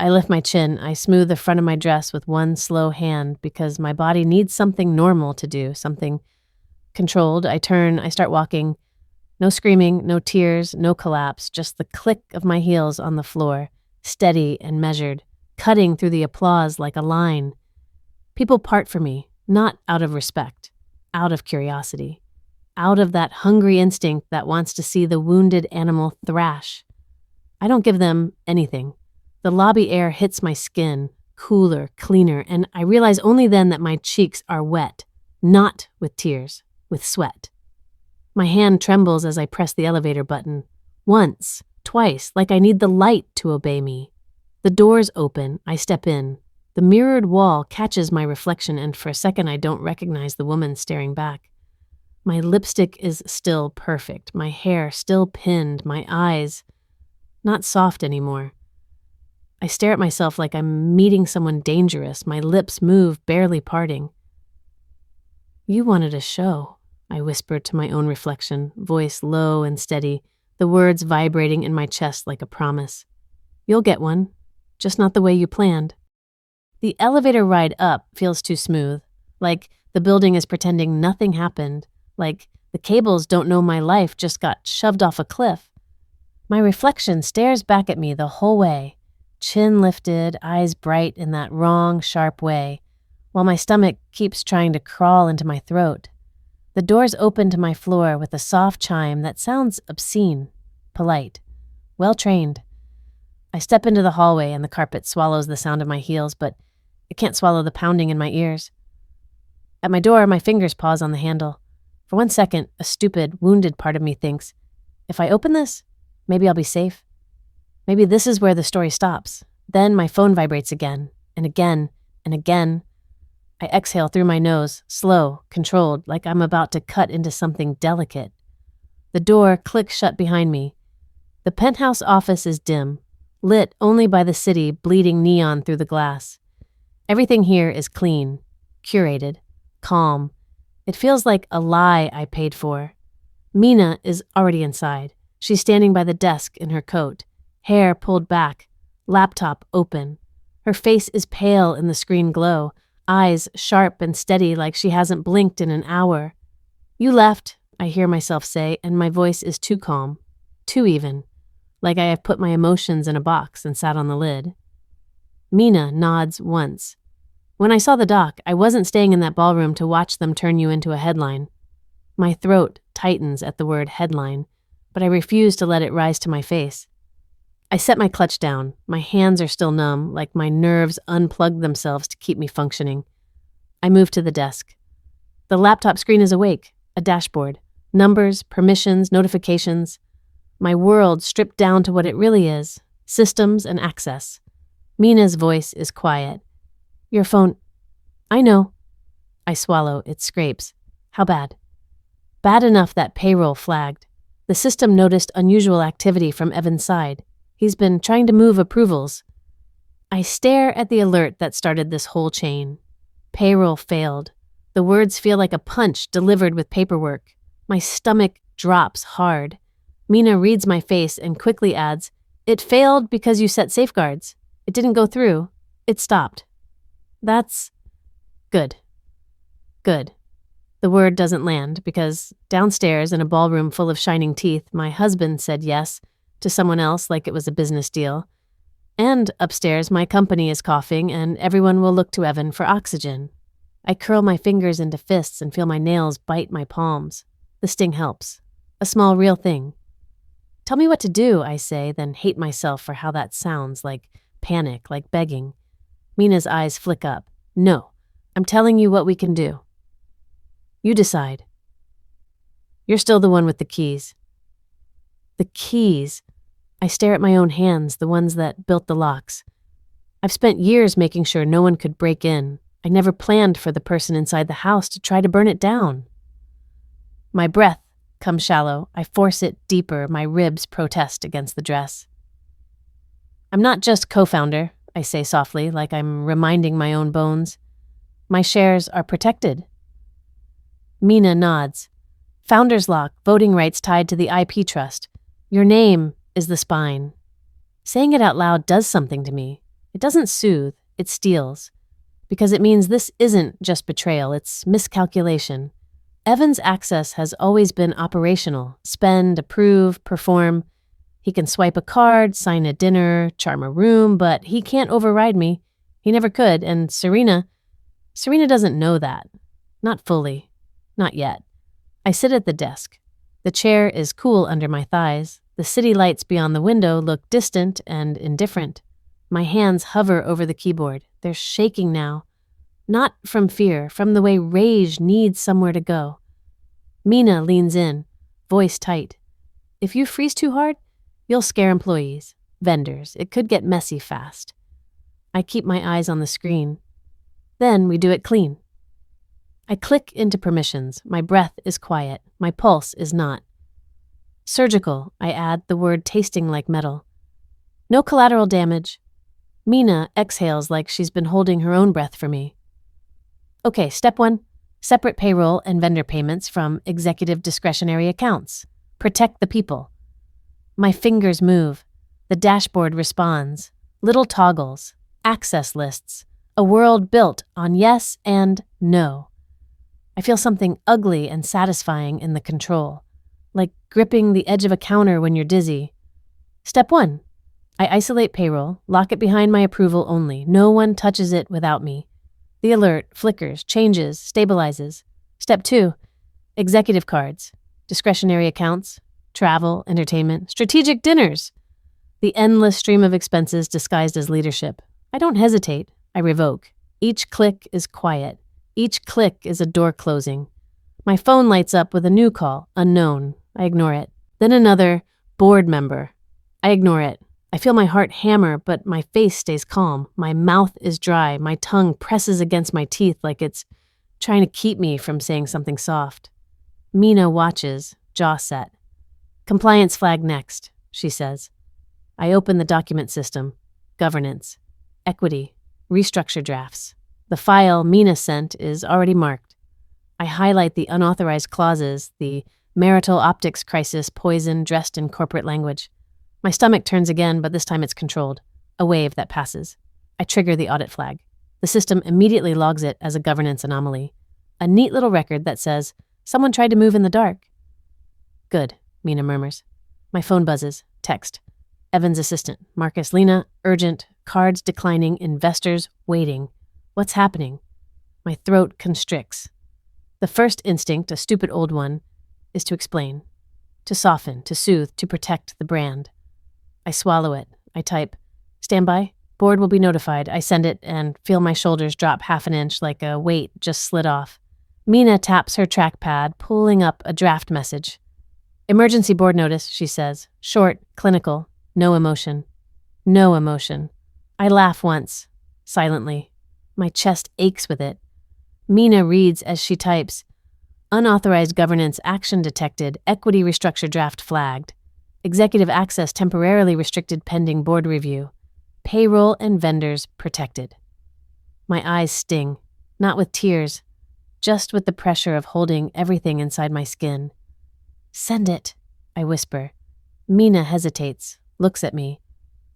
I lift my chin. I smooth the front of my dress with one slow hand because my body needs something normal to do, something controlled. I turn, I start walking. No screaming, no tears, no collapse, just the click of my heels on the floor, steady and measured, cutting through the applause like a line. People part for me, not out of respect, out of curiosity. out of that hungry instinct that wants to see the wounded animal thrash. I don't give them anything. The lobby air hits my skin, cooler, cleaner, and I realize only then that my cheeks are wet, not with tears, with sweat. My hand trembles as I press the elevator button. Once, twice, like I need the light to obey me. The doors open, I step in. The mirrored wall catches my reflection, and for a second I don't recognize the woman staring back. My lipstick is still perfect, my hair still pinned, my eyes not soft anymore. I stare at myself like I'm meeting someone dangerous, my lips move, barely parting. "You wanted a show," I whispered to my own reflection, voice low and steady, the words vibrating in my chest like a promise. "You'll get one, just not the way you planned." The elevator ride up feels too smooth, like the building is pretending nothing happened, like the cables don't know my life just got shoved off a cliff. My reflection stares back at me the whole way, chin lifted, eyes bright in that wrong, sharp way, while my stomach keeps trying to crawl into my throat. The doors open to my floor with a soft chime that sounds obscene, polite, well-trained. I step into the hallway and the carpet swallows the sound of my heels, but it can't swallow the pounding in my ears. At my door, my fingers pause on the handle. For 1 second, a stupid, wounded part of me thinks, if I open this, maybe I'll be safe. Maybe this is where the story stops. Then my phone vibrates again, and again, and again. I exhale through my nose, slow, controlled, like I'm about to cut into something delicate. The door clicks shut behind me. The penthouse office is dim, lit only by the city bleeding neon through the glass. Everything here is clean, curated, calm. It feels like a lie I paid for. Mina is already inside. She's standing by the desk in her coat, hair pulled back, laptop open. Her face is pale in the screen glow, eyes sharp and steady like she hasn't blinked in an hour. "You left," I hear myself say, and my voice is too calm, too even, like I have put my emotions in a box and sat on the lid. Mina nods once. "When I saw the doc, I wasn't staying in that ballroom to watch them turn you into a headline." My throat tightens at the word headline, but I refuse to let it rise to my face. I set my clutch down. My hands are still numb, like my nerves unplugged themselves to keep me functioning. I move to the desk. The laptop screen is awake, a dashboard. Numbers, permissions, notifications. My world stripped down to what it really is, systems and access. Mina's voice is quiet. "Your phone—" "I know." I swallow, it scrapes. "How bad?" "Bad enough that payroll flagged. The system noticed unusual activity from Evan's side. He's been trying to move approvals." I stare at the alert that started this whole chain. Payroll failed. The words feel like a punch delivered with paperwork. My stomach drops hard. Mina reads my face and quickly adds, "It failed because you set safeguards. It didn't go through. It stopped." That's good. Good. The word doesn't land because downstairs in a ballroom full of shining teeth, my husband said yes to someone else like it was a business deal. And upstairs, my company is coughing and everyone will look to Evan for oxygen. I curl my fingers into fists and feel my nails bite my palms. The sting helps. A small real thing. "Tell me what to do," I say, then hate myself for how that sounds, like panic, like begging. Mina's eyes flick up. "No, I'm telling you what we can do. You decide. You're still the one with the keys." The keys. I stare at my own hands, the ones that built the locks. I've spent years making sure no one could break in. I never planned for the person inside the house to try to burn it down. My breath comes shallow. I force it deeper. My ribs protest against the dress. "I'm not just co-founder," I say softly, like I'm reminding my own bones. "My shares are protected." Mina nods. "Founder's lock, voting rights tied to the IP trust. Your name is the spine." Saying it out loud does something to me. It doesn't soothe, it steals. Because it means this isn't just betrayal, it's miscalculation. Evan's access has always been operational. Spend, approve, perform. He can swipe a card, sign a dinner, charm a room, but he can't override me. He never could, and Serena doesn't know that. Not fully. Not yet. I sit at the desk. The chair is cool under my thighs. The city lights beyond the window look distant and indifferent. My hands hover over the keyboard. They're shaking now. Not from fear, from the way rage needs somewhere to go. Mina leans in, voice tight. If you freeze too hard, you'll scare employees, vendors. It could get messy fast. I keep my eyes on the screen. Then we do it clean. I click into permissions. My breath is quiet. My pulse is not. Surgical, I add, the word tasting like metal. No collateral damage. Mina exhales like she's been holding her own breath for me. Okay, step 1. Separate payroll and vendor payments from executive discretionary accounts. Protect the people. My fingers move. The dashboard responds. Little toggles. Access lists. A world built on yes and no. I feel something ugly and satisfying in the control, like gripping the edge of a counter when you're dizzy. Step 1. I isolate payroll, lock it behind my approval only. No one touches it without me. The alert flickers, changes, stabilizes. Step 2. Executive cards, discretionary accounts, travel, entertainment, strategic dinners. The endless stream of expenses disguised as leadership. I don't hesitate. I revoke. Each click is quiet. Each click is a door closing. My phone lights up with a new call, unknown. I ignore it. Then another, board member. I ignore it. I feel my heart hammer, but my face stays calm. My mouth is dry. My tongue presses against my teeth like it's trying to keep me from saying something soft. Mina watches, jaw set. Compliance flag next, she says. I open the document system. Governance. Equity. Restructure drafts. The file Mina sent is already marked. I highlight the unauthorized clauses, the marital optics crisis poison dressed in corporate language. My stomach turns again, but this time it's controlled. A wave that passes. I trigger the audit flag. The system immediately logs it as a governance anomaly. A neat little record that says, someone tried to move in the dark. Good, Mina murmurs. My phone buzzes. Text. Evan's assistant. Marcus, Lena, urgent, cards declining, investors waiting. What's happening? My throat constricts. The first instinct, a stupid old one, is to explain, to soften, to soothe, to protect the brand. I swallow it. I type, stand by, board will be notified. I send it and feel my shoulders drop half an inch like a weight just slid off. Mina taps her trackpad, pulling up a draft message. Emergency board notice, she says. Short, clinical, no emotion. No emotion. I laugh once, silently. My chest aches with it. Mina reads as she types, unauthorized governance action detected, equity restructure draft flagged, executive access temporarily restricted pending board review, payroll and vendors protected. My eyes sting, not with tears, just with the pressure of holding everything inside my skin. Send it, I whisper. Mina hesitates, looks at me.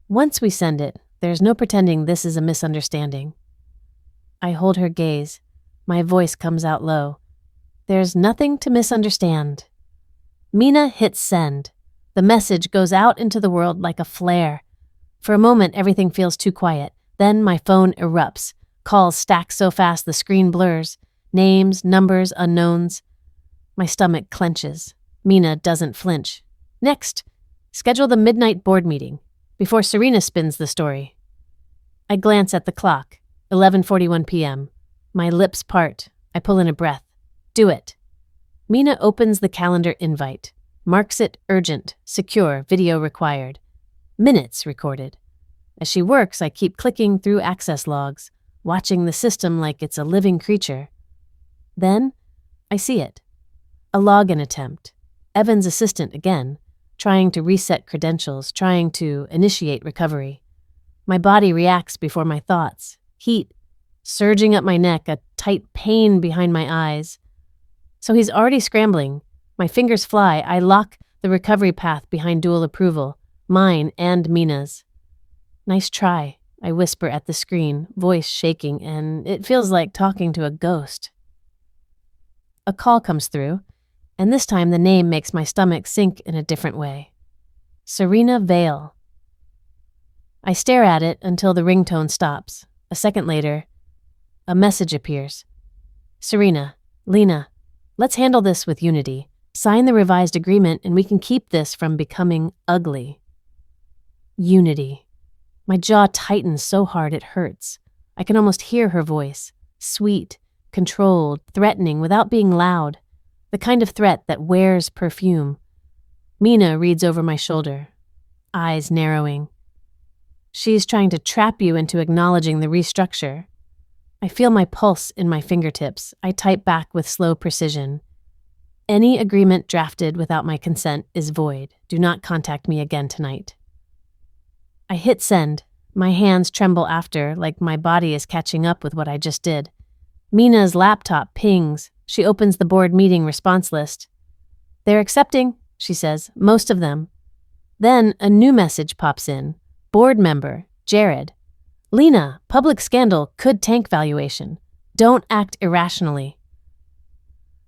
Once we send it, there's no pretending this is a misunderstanding. I hold her gaze. My voice comes out low. There's nothing to misunderstand. Mina hits send. The message goes out into the world like a flare. For a moment, everything feels too quiet. Then my phone erupts. Calls stack so fast the screen blurs. Names, numbers, unknowns. My stomach clenches. Mina doesn't flinch. Next, schedule the midnight board meeting, before Serena spins the story. I glance at the clock. 11:41 p.m. My lips part. I pull in a breath. Do it. Mina opens the calendar invite. Marks it urgent, secure, video required. Minutes recorded. As she works, I keep clicking through access logs, watching the system like it's a living creature. Then, I see it. A login attempt. Evan's assistant again, trying to reset credentials, trying to initiate recovery. My body reacts before my thoughts. Heat surging up my neck, a tight pain behind my eyes. So he's already scrambling. My fingers fly. I lock the recovery path behind dual approval, mine and Mina's. Nice try, I whisper at the screen, voice shaking, and it feels like talking to a ghost. A call comes through, and this time the name makes my stomach sink in a different way. Serena Vale. I stare at it until the ringtone stops. A second later, a message appears. Serena, Lena, Let's handle this with unity. Sign the revised agreement and we can keep this from becoming ugly. Unity. My jaw tightens so hard it hurts. I can almost hear her voice. Sweet, controlled, threatening without being loud. The kind of threat that wears perfume. Mina reads over my shoulder, eyes narrowing. She's trying to trap you into acknowledging the restructure. I feel my pulse in my fingertips. I type back with slow precision. Any agreement drafted without my consent is void. Do not contact me again tonight. I hit send. My hands tremble after, like my body is catching up with what I just did. Mina's laptop pings. She opens the board meeting response list. They're accepting, she says, most of them. Then a new message pops in. Board member, Jared. Lena, public scandal could tank valuation. Don't act irrationally.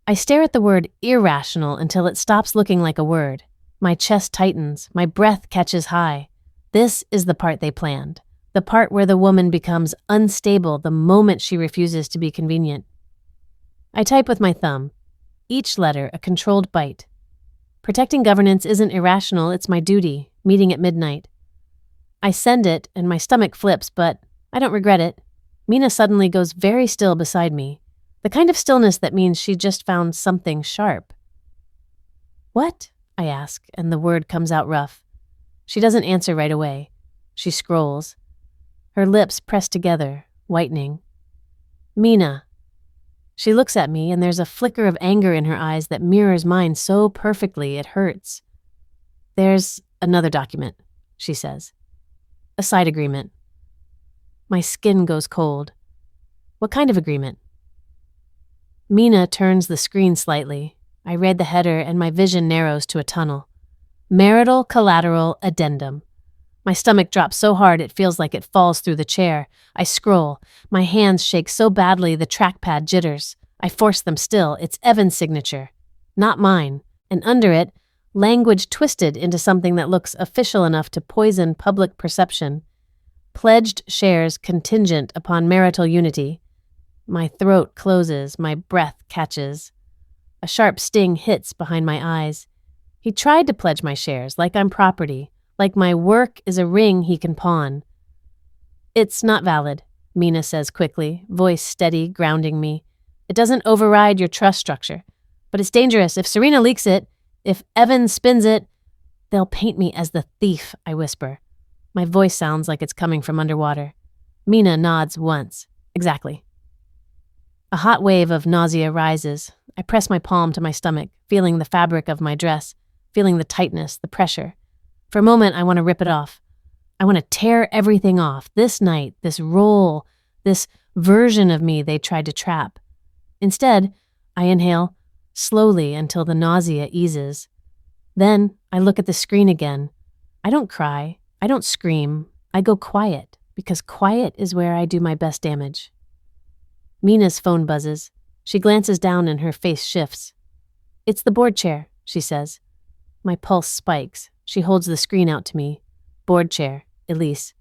I stare at the word irrational until it stops looking like a word. My chest tightens. My breath catches high. This is the part they planned. The part where the woman becomes unstable the moment she refuses to be convenient. I type with my thumb. Each letter a controlled bite. Protecting governance isn't irrational, it's my duty. Meeting at midnight. I send it and my stomach flips, but I don't regret it. Mina suddenly goes very still beside me. The kind of stillness that means she just found something sharp. What? I ask, and the word comes out rough. She doesn't answer right away. She scrolls. Her lips press together, whitening. Mina. She looks at me, and there's a flicker of anger in her eyes that mirrors mine so perfectly it hurts. There's another document, she says. A side agreement. My skin goes cold. What kind of agreement? Mina turns the screen slightly. I read the header and my vision narrows to a tunnel. Marital Collateral Addendum. My stomach drops so hard it feels like it falls through the chair. I scroll. My hands shake so badly the trackpad jitters. I force them still. It's Evan's signature, not mine. And under it, language twisted into something that looks official enough to poison public perception. Pledged shares contingent upon marital unity. My throat closes, my breath catches. A sharp sting hits behind my eyes. He tried to pledge my shares like I'm property, like my work is a ring he can pawn. It's not valid, Mina says quickly, voice steady, grounding me. It doesn't override your trust structure, but it's dangerous. If Serena leaks it, if Evan spins it, they'll paint me as the thief, I whisper. My voice sounds like it's coming from underwater. Mina nods once. Exactly. A hot wave of nausea rises. I press my palm to my stomach, feeling the fabric of my dress, feeling the tightness, the pressure. For a moment, I want to rip it off. I want to tear everything off. This night, this role, this version of me they tried to trap. Instead, I inhale slowly until the nausea eases. Then I look at the screen again. I don't cry. I don't scream. I go quiet, because quiet is where I do my best damage. Mina's phone buzzes. She glances down and her face shifts. It's the board chair, she says. My pulse spikes. She holds the screen out to me. Board chair, Elise.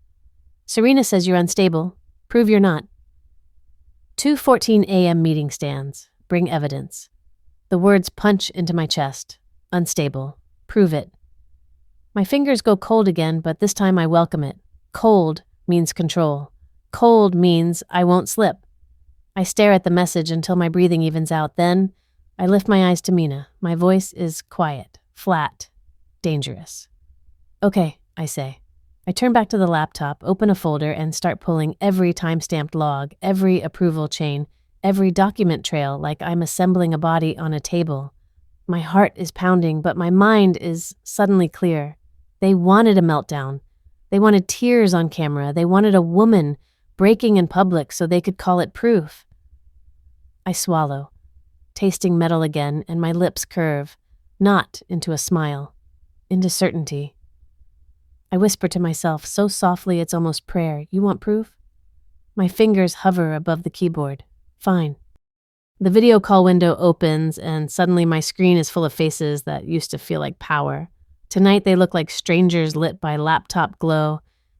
Serena says you're unstable. Prove you're not. 2:14 a.m. meeting stands. Bring evidence. The words punch into my chest. Unstable. Prove it. My fingers go cold again, but this time I welcome it. Cold means control. Cold means I won't slip. I stare at the message until my breathing evens out. Then I lift my eyes to Mina. My voice is quiet, flat, dangerous. Okay, I say. I turn back to the laptop, open a folder, and start pulling every time-stamped log, every approval chain, every document trail like I'm assembling a body on a table. My heart is pounding, but my mind is suddenly clear. They wanted a meltdown. They wanted tears on camera. They wanted a woman breaking in public so they could call it proof. I swallow, tasting metal again, and my lips curve, not into a smile, into certainty. I whisper to myself so softly it's almost prayer, "You want proof?" My fingers hover above the keyboard. Fine. The video call window opens, and suddenly my screen is full of faces that used to feel like power. Tonight they look like strangers lit by laptop glow.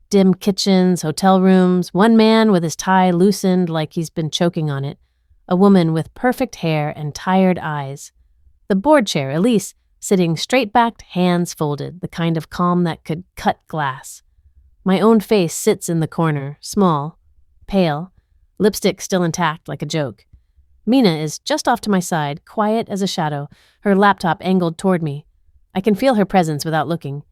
Dim kitchens, hotel rooms, one man with his tie loosened like he's been choking on it. a woman with perfect hair and tired eyes. The board chair, Elise, sitting straight-backed, hands folded, the kind of calm that could cut glass. My own face sits in the corner, small, pale, lipstick still intact like a joke. Mina is just off to my side, quiet as a shadow, her laptop angled toward me. I can feel her presence without looking.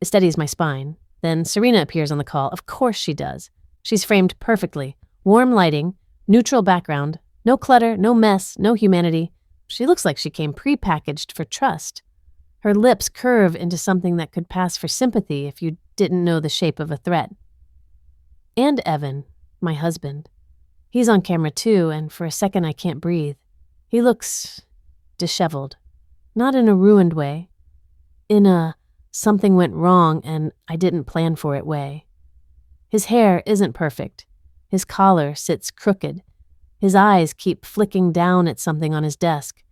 It steadies my spine. Then Serena appears on the call. Of course she does. She's framed perfectly. Warm lighting, neutral background, no clutter, no mess, no humanity. She looks like she came pre-packaged for trust. Her lips curve into something that could pass for sympathy if you didn't know the shape of a threat. And Evan, my husband. He's on camera too, and for a second I can't breathe. He looks disheveled. Not in a ruined way. In a something went wrong and I didn't plan for it way. His hair isn't perfect. His collar sits crooked. His eyes keep flicking down at something on his desk.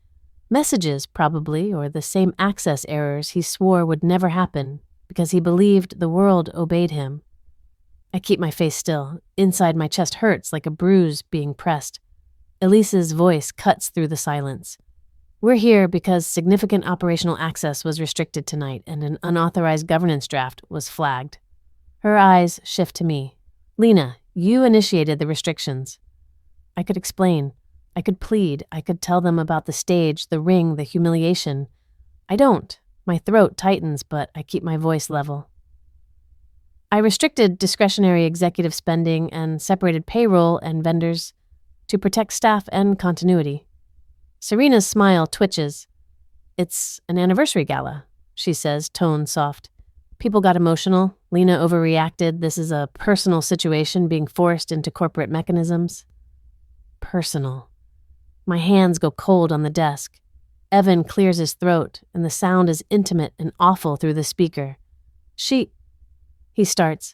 Messages, probably, or the same access errors he swore would never happen because he believed the world obeyed him. I keep my face still. Inside my chest hurts like a bruise being pressed. Elise's voice cuts through the silence. We're here because significant operational access was restricted tonight and an unauthorized governance draft was flagged. Her eyes shift to me. Lena, you initiated the restrictions. I could explain. I could plead. I could tell them about the stage, the ring, the humiliation. I don't. My throat tightens, but I keep my voice level. I restricted discretionary executive spending and separated payroll and vendors to protect staff and continuity. Serena's smile twitches. It's an anniversary gala, she says, tone soft. People got emotional. Lena overreacted. This is a personal situation being forced into corporate mechanisms. Personal. My hands go cold on the desk. Evan clears his throat, and the sound is intimate and awful through the speaker. He starts,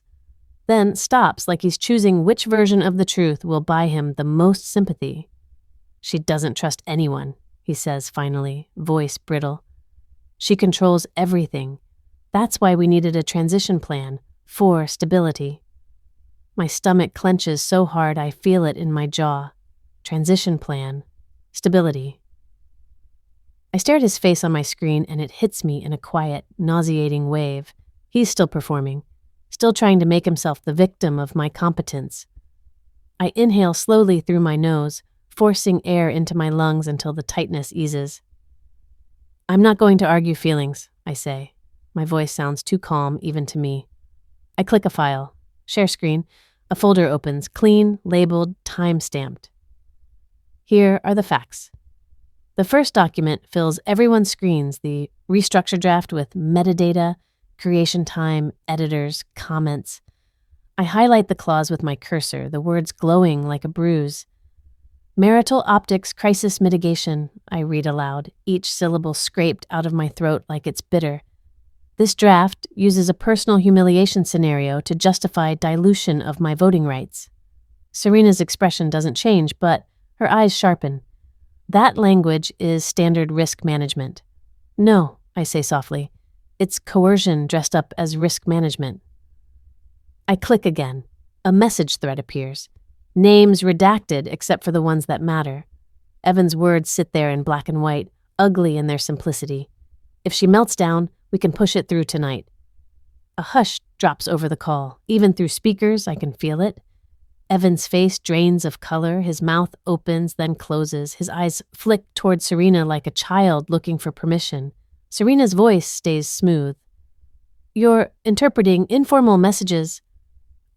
then stops like he's choosing which version of the truth will buy him the most sympathy. She doesn't trust anyone, he says finally, voice brittle. She controls everything. That's why we needed a transition plan, for stability. My stomach clenches so hard I feel it in my jaw. Transition plan. Stability. I stare at his face on my screen and it hits me in a quiet, nauseating wave. He's still performing, still trying to make himself the victim of my competence. I inhale slowly through my nose, forcing air into my lungs until the tightness eases. I'm not going to argue feelings, I say. My voice sounds too calm even to me. I click a file. Share screen. A folder opens, clean, labeled, time-stamped. Here are the facts. The first document fills everyone's screens, the restructure draft with metadata, creation time, editors, comments. I highlight the clause with my cursor, the words glowing like a bruise. Marital optics crisis mitigation, I read aloud, each syllable scraped out of my throat like it's bitter. This draft uses a personal humiliation scenario to justify dilution of my voting rights. Serena's expression doesn't change, but her eyes sharpen. That language is standard risk management. No, I say softly. It's coercion dressed up as risk management. I click again. A message thread appears. Names redacted except for the ones that matter. Evan's words sit there in black and white, ugly in their simplicity. If she melts down, we can push it through tonight. A hush drops over the call. Even through speakers, I can feel it. Evan's face drains of color. His mouth opens, then closes. His eyes flick toward Serena like a child looking for permission. Serena's voice stays smooth. You're interpreting informal messages.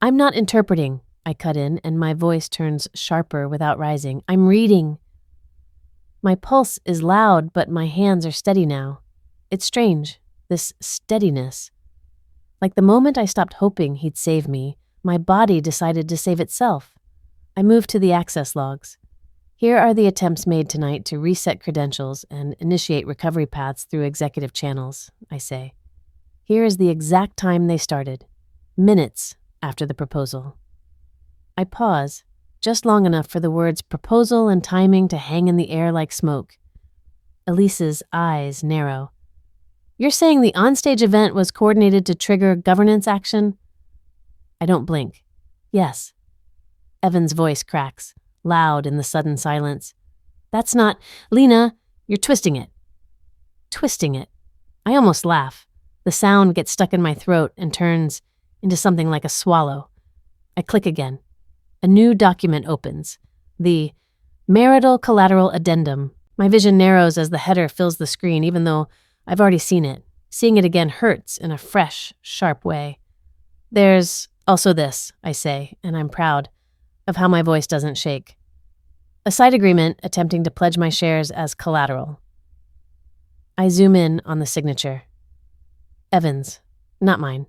I'm not interpreting, I cut in, and my voice turns sharper without rising. I'm reading. My pulse is loud, but my hands are steady now. It's strange, this steadiness. Like the moment I stopped hoping he'd save me, my body decided to save itself. I moved to the access logs. Here are the attempts made tonight to reset credentials and initiate recovery paths through executive channels, I say. Here is the exact time they started, minutes after the proposal. I pause, just long enough for the words proposal and timing to hang in the air like smoke. Elise's eyes narrow. You're saying the onstage event was coordinated to trigger governance action? I don't blink. Yes. Evan's voice cracks, loud in the sudden silence. That's not… Lena, you're twisting it. Twisting it. I almost laugh. The sound gets stuck in my throat and turns into something like a swallow. I click again. A new document opens. The Marital Collateral Addendum. My vision narrows as the header fills the screen, even though I've already seen it. Seeing it again hurts in a fresh, sharp way. There's also this, I say, and I'm proud of how my voice doesn't shake. A side agreement attempting to pledge my shares as collateral. I zoom in on the signature. Evans, not mine.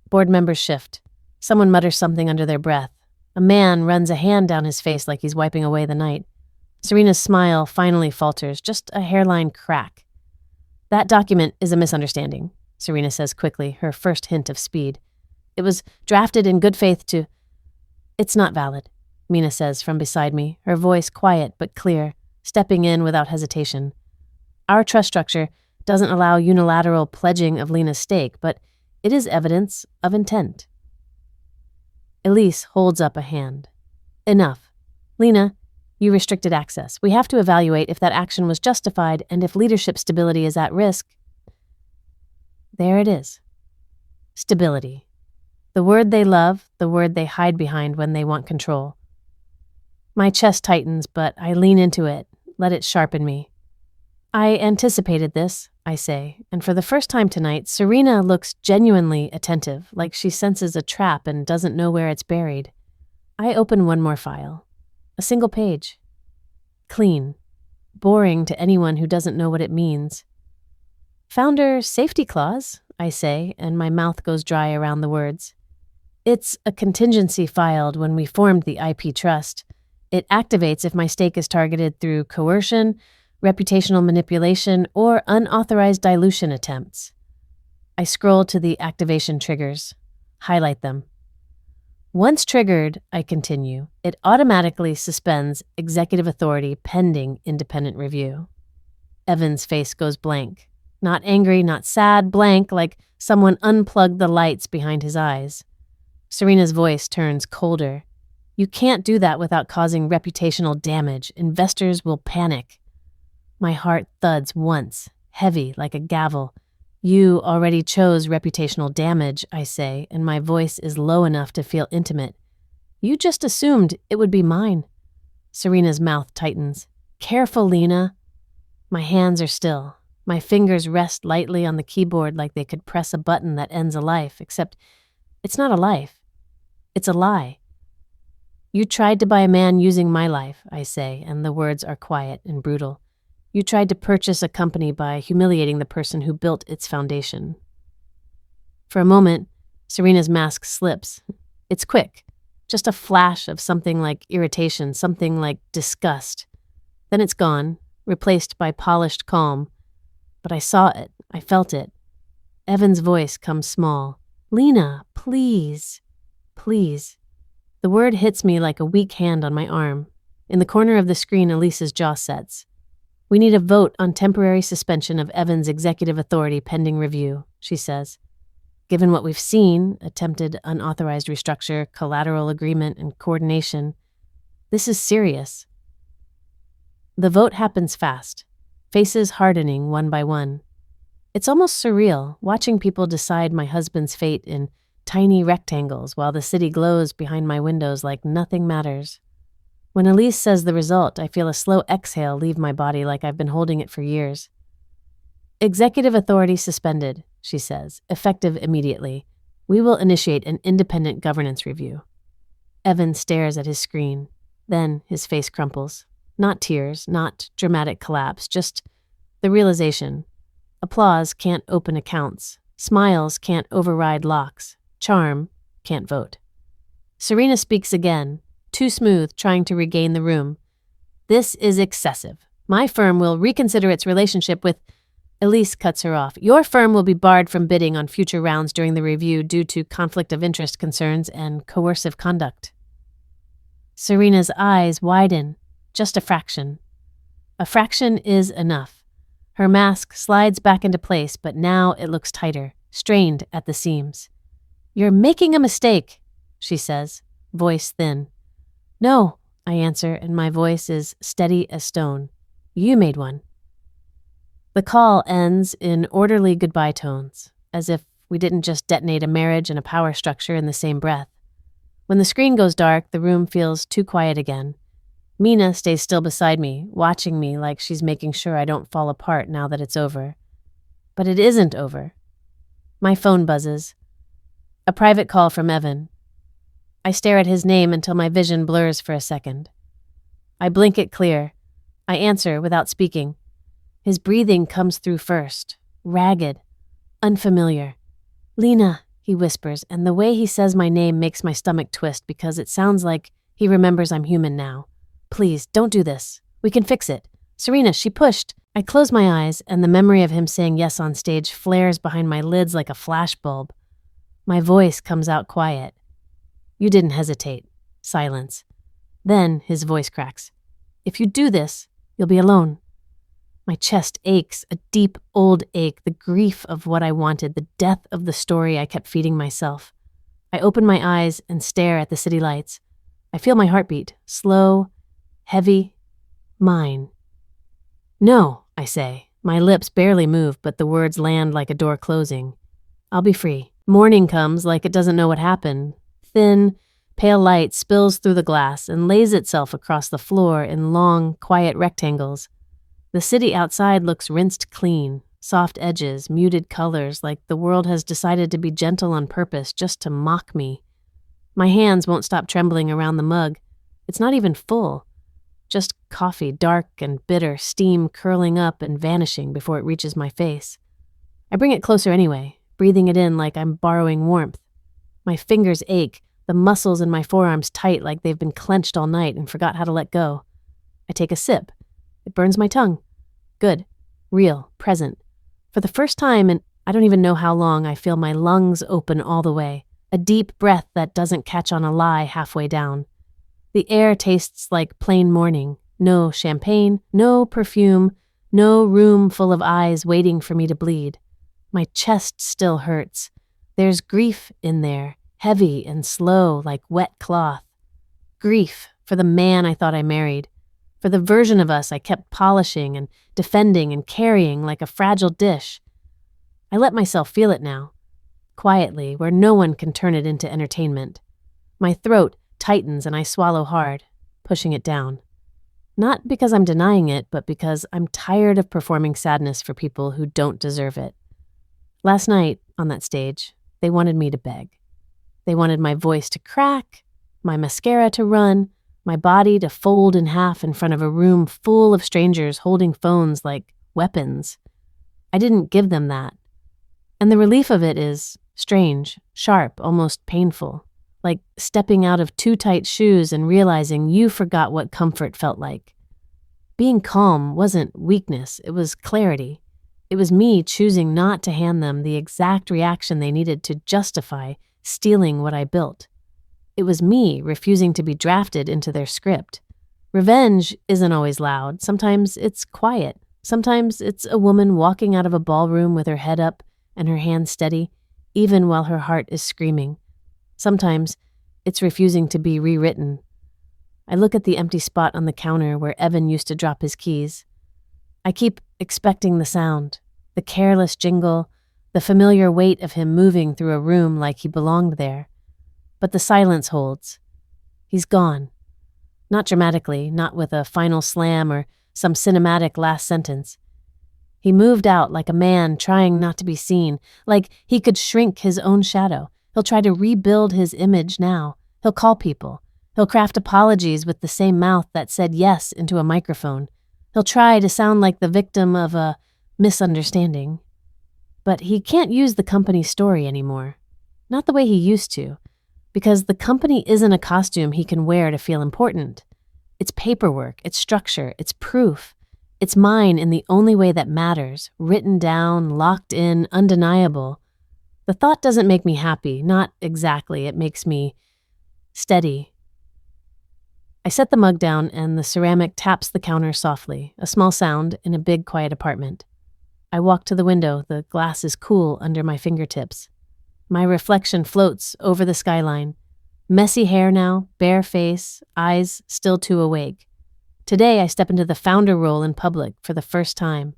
Board members shift. Someone mutters something under their breath. A man runs a hand down his face like he's wiping away the night. Serena's smile finally falters, just a hairline crack. That document is a misunderstanding, Serena says quickly, her first hint of speed. It was drafted in good faith to… It's not valid, Mina says from beside me, her voice quiet but clear, stepping in without hesitation. Our trust structure doesn't allow unilateral pledging of Lena's stake, but it is evidence of intent. Elise holds up a hand. Enough. Lena, you restricted access. We have to evaluate if that action was justified and if leadership stability is at risk. There it is. Stability. The word they love, the word they hide behind when they want control. My chest tightens, but I lean into it, let it sharpen me. I anticipated this, I say, and for the first time tonight, Serena looks genuinely attentive, like she senses a trap and doesn't know where it's buried. I open one more file. A single page. Clean. Boring to anyone who doesn't know what it means. Founder safety clause, I say, and my mouth goes dry around the words. It's a contingency filed when we formed the IP trust. It activates if my stake is targeted through coercion, reputational manipulation, or unauthorized dilution attempts. I scroll to the activation triggers, highlight them. Once triggered, I continue, it automatically suspends executive authority pending independent review. Evan's face goes blank. Not angry, not sad, blank, like someone unplugged the lights behind his eyes. Serena's voice turns colder. You can't do that without causing reputational damage. Investors will panic. My heart thuds once, heavy like a gavel. You already chose reputational damage, I say, and my voice is low enough to feel intimate. You just assumed it would be mine. Serena's mouth tightens. Careful, Lena. My hands are still. My fingers rest lightly on the keyboard like they could press a button that ends a life, except it's not a life. It's a lie. You tried to buy a man using my life, I say, and the words are quiet and brutal. You tried to purchase a company by humiliating the person who built its foundation. For a moment, Serena's mask slips. It's quick, just a flash of something like irritation, something like disgust. Then it's gone, replaced by polished calm. But I saw it, I felt it. Evan's voice comes small. Lena, please, please. The word hits me like a weak hand on my arm. In the corner of the screen, Elise's jaw sets. We need a vote on temporary suspension of Evan's executive authority pending review, she says. Given what we've seen, attempted unauthorized restructure, collateral agreement, and coordination, this is serious. The vote happens fast, faces hardening one by one. It's almost surreal, watching people decide my husband's fate in tiny rectangles while the city glows behind my windows like nothing matters. When Elise says the result, I feel a slow exhale leave my body like I've been holding it for years. Executive authority suspended, she says, effective immediately. We will initiate an independent governance review. Evan stares at his screen. Then his face crumples. Not tears, not dramatic collapse, just the realization. Applause can't open accounts. Smiles can't override locks. Charm can't vote. Serena speaks again. Too smooth, trying to regain the room. This is excessive. My firm will reconsider its relationship with… Elise cuts her off. Your firm will be barred from bidding on future rounds during the review due to conflict of interest concerns and coercive conduct. Serena's eyes widen. Just a fraction. A fraction is enough. Her mask slides back into place, but now it looks tighter, strained at the seams. You're making a mistake, she says, voice thin. No, I answer, and my voice is steady as stone. You made one. The call ends in orderly goodbye tones, as if we didn't just detonate a marriage and a power structure in the same breath. When the screen goes dark, the room feels too quiet again. Mina stays still beside me, watching me like she's making sure I don't fall apart now that it's over. But it isn't over. My phone buzzes. A private call from Evan. I stare at his name until my vision blurs for a second. I blink it clear. I answer without speaking. His breathing comes through first, ragged, unfamiliar. "Lena," he whispers, and the way he says my name makes my stomach twist because it sounds like he remembers I'm human now. "Please, don't do this. We can fix it. Serena, she pushed." I close my eyes, and the memory of him saying yes on stage flares behind my lids like a flashbulb. My voice comes out quiet. "You didn't hesitate." Silence. Then his voice cracks. "If you do this, you'll be alone." My chest aches, a deep, old ache, the grief of what I wanted, the death of the story I kept feeding myself. I open my eyes and stare at the city lights. I feel my heartbeat, slow, heavy, mine. "No," I say. My lips barely move, but the words land like a door closing. I'll be free. Morning comes like it doesn't know what happened. Thin, pale light spills through the glass and lays itself across the floor in long, quiet rectangles. The city outside looks rinsed clean, soft edges, muted colors, like the world has decided to be gentle on purpose just to mock me. My hands won't stop trembling around the mug. It's not even full. Just coffee, dark and bitter, steam curling up and vanishing before it reaches my face. I bring it closer anyway, breathing it in like I'm borrowing warmth. My fingers ache, the muscles in my forearms tight like they've been clenched all night and forgot how to let go. I take a sip. It burns my tongue. Good. Real. Present. For the first time in I don't even know how long, I feel my lungs open all the way. A deep breath that doesn't catch on a lie halfway down. The air tastes like plain morning. No champagne, no perfume, no room full of eyes waiting for me to bleed. My chest still hurts. There's grief in there, heavy and slow like wet cloth. Grief for the man I thought I married. For the version of us I kept polishing and defending and carrying like a fragile dish. I let myself feel it now, quietly, where no one can turn it into entertainment. My throat tightens and I swallow hard, pushing it down. Not because I'm denying it, but because I'm tired of performing sadness for people who don't deserve it. Last night, on that stage, they wanted me to beg. They wanted my voice to crack, my mascara to run, my body to fold in half in front of a room full of strangers holding phones like weapons. I didn't give them that. And the relief of it is strange, sharp, almost painful, like stepping out of too tight shoes and realizing you forgot what comfort felt like. Being calm wasn't weakness, it was clarity. It was me choosing not to hand them the exact reaction they needed to justify stealing what I built. It was me refusing to be drafted into their script. Revenge isn't always loud. Sometimes it's quiet. Sometimes it's a woman walking out of a ballroom with her head up and her hands steady, even while her heart is screaming. Sometimes it's refusing to be rewritten. I look at the empty spot on the counter where Evan used to drop his keys. I keep expecting the sound, the careless jingle, the familiar weight of him moving through a room like he belonged there. But the silence holds. He's gone. Not dramatically, not with a final slam or some cinematic last sentence. He moved out like a man trying not to be seen, like he could shrink his own shadow. He'll try to rebuild his image now. He'll call people. He'll craft apologies with the same mouth that said yes into a microphone. He'll try to sound like the victim of a misunderstanding. But he can't use the company story anymore. Not the way he used to. Because the company isn't a costume he can wear to feel important. It's paperwork, it's structure, it's proof. It's mine in the only way that matters, written down, locked in, undeniable. The thought doesn't make me happy, not exactly. It makes me steady. I set the mug down and the ceramic taps the counter softly, a small sound in a big, quiet apartment. I walk to the window, the glass is cool under my fingertips. My reflection floats over the skyline. Messy hair now, bare face, eyes still too awake. Today, I step into the founder role in public for the first time.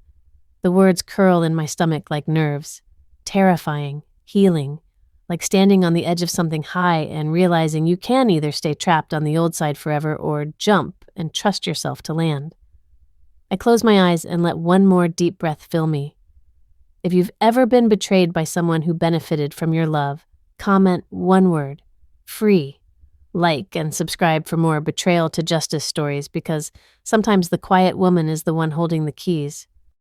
The words curl in my stomach like nerves. Terrifying, healing, like standing on the edge of something high and realizing you can either stay trapped on the old side forever or jump and trust yourself to land. I close my eyes and let one more deep breath fill me. If you've ever been betrayed by someone who benefited from your love, comment one word: free. Like and subscribe for more betrayal to justice stories, because sometimes the quiet woman is the one holding the keys.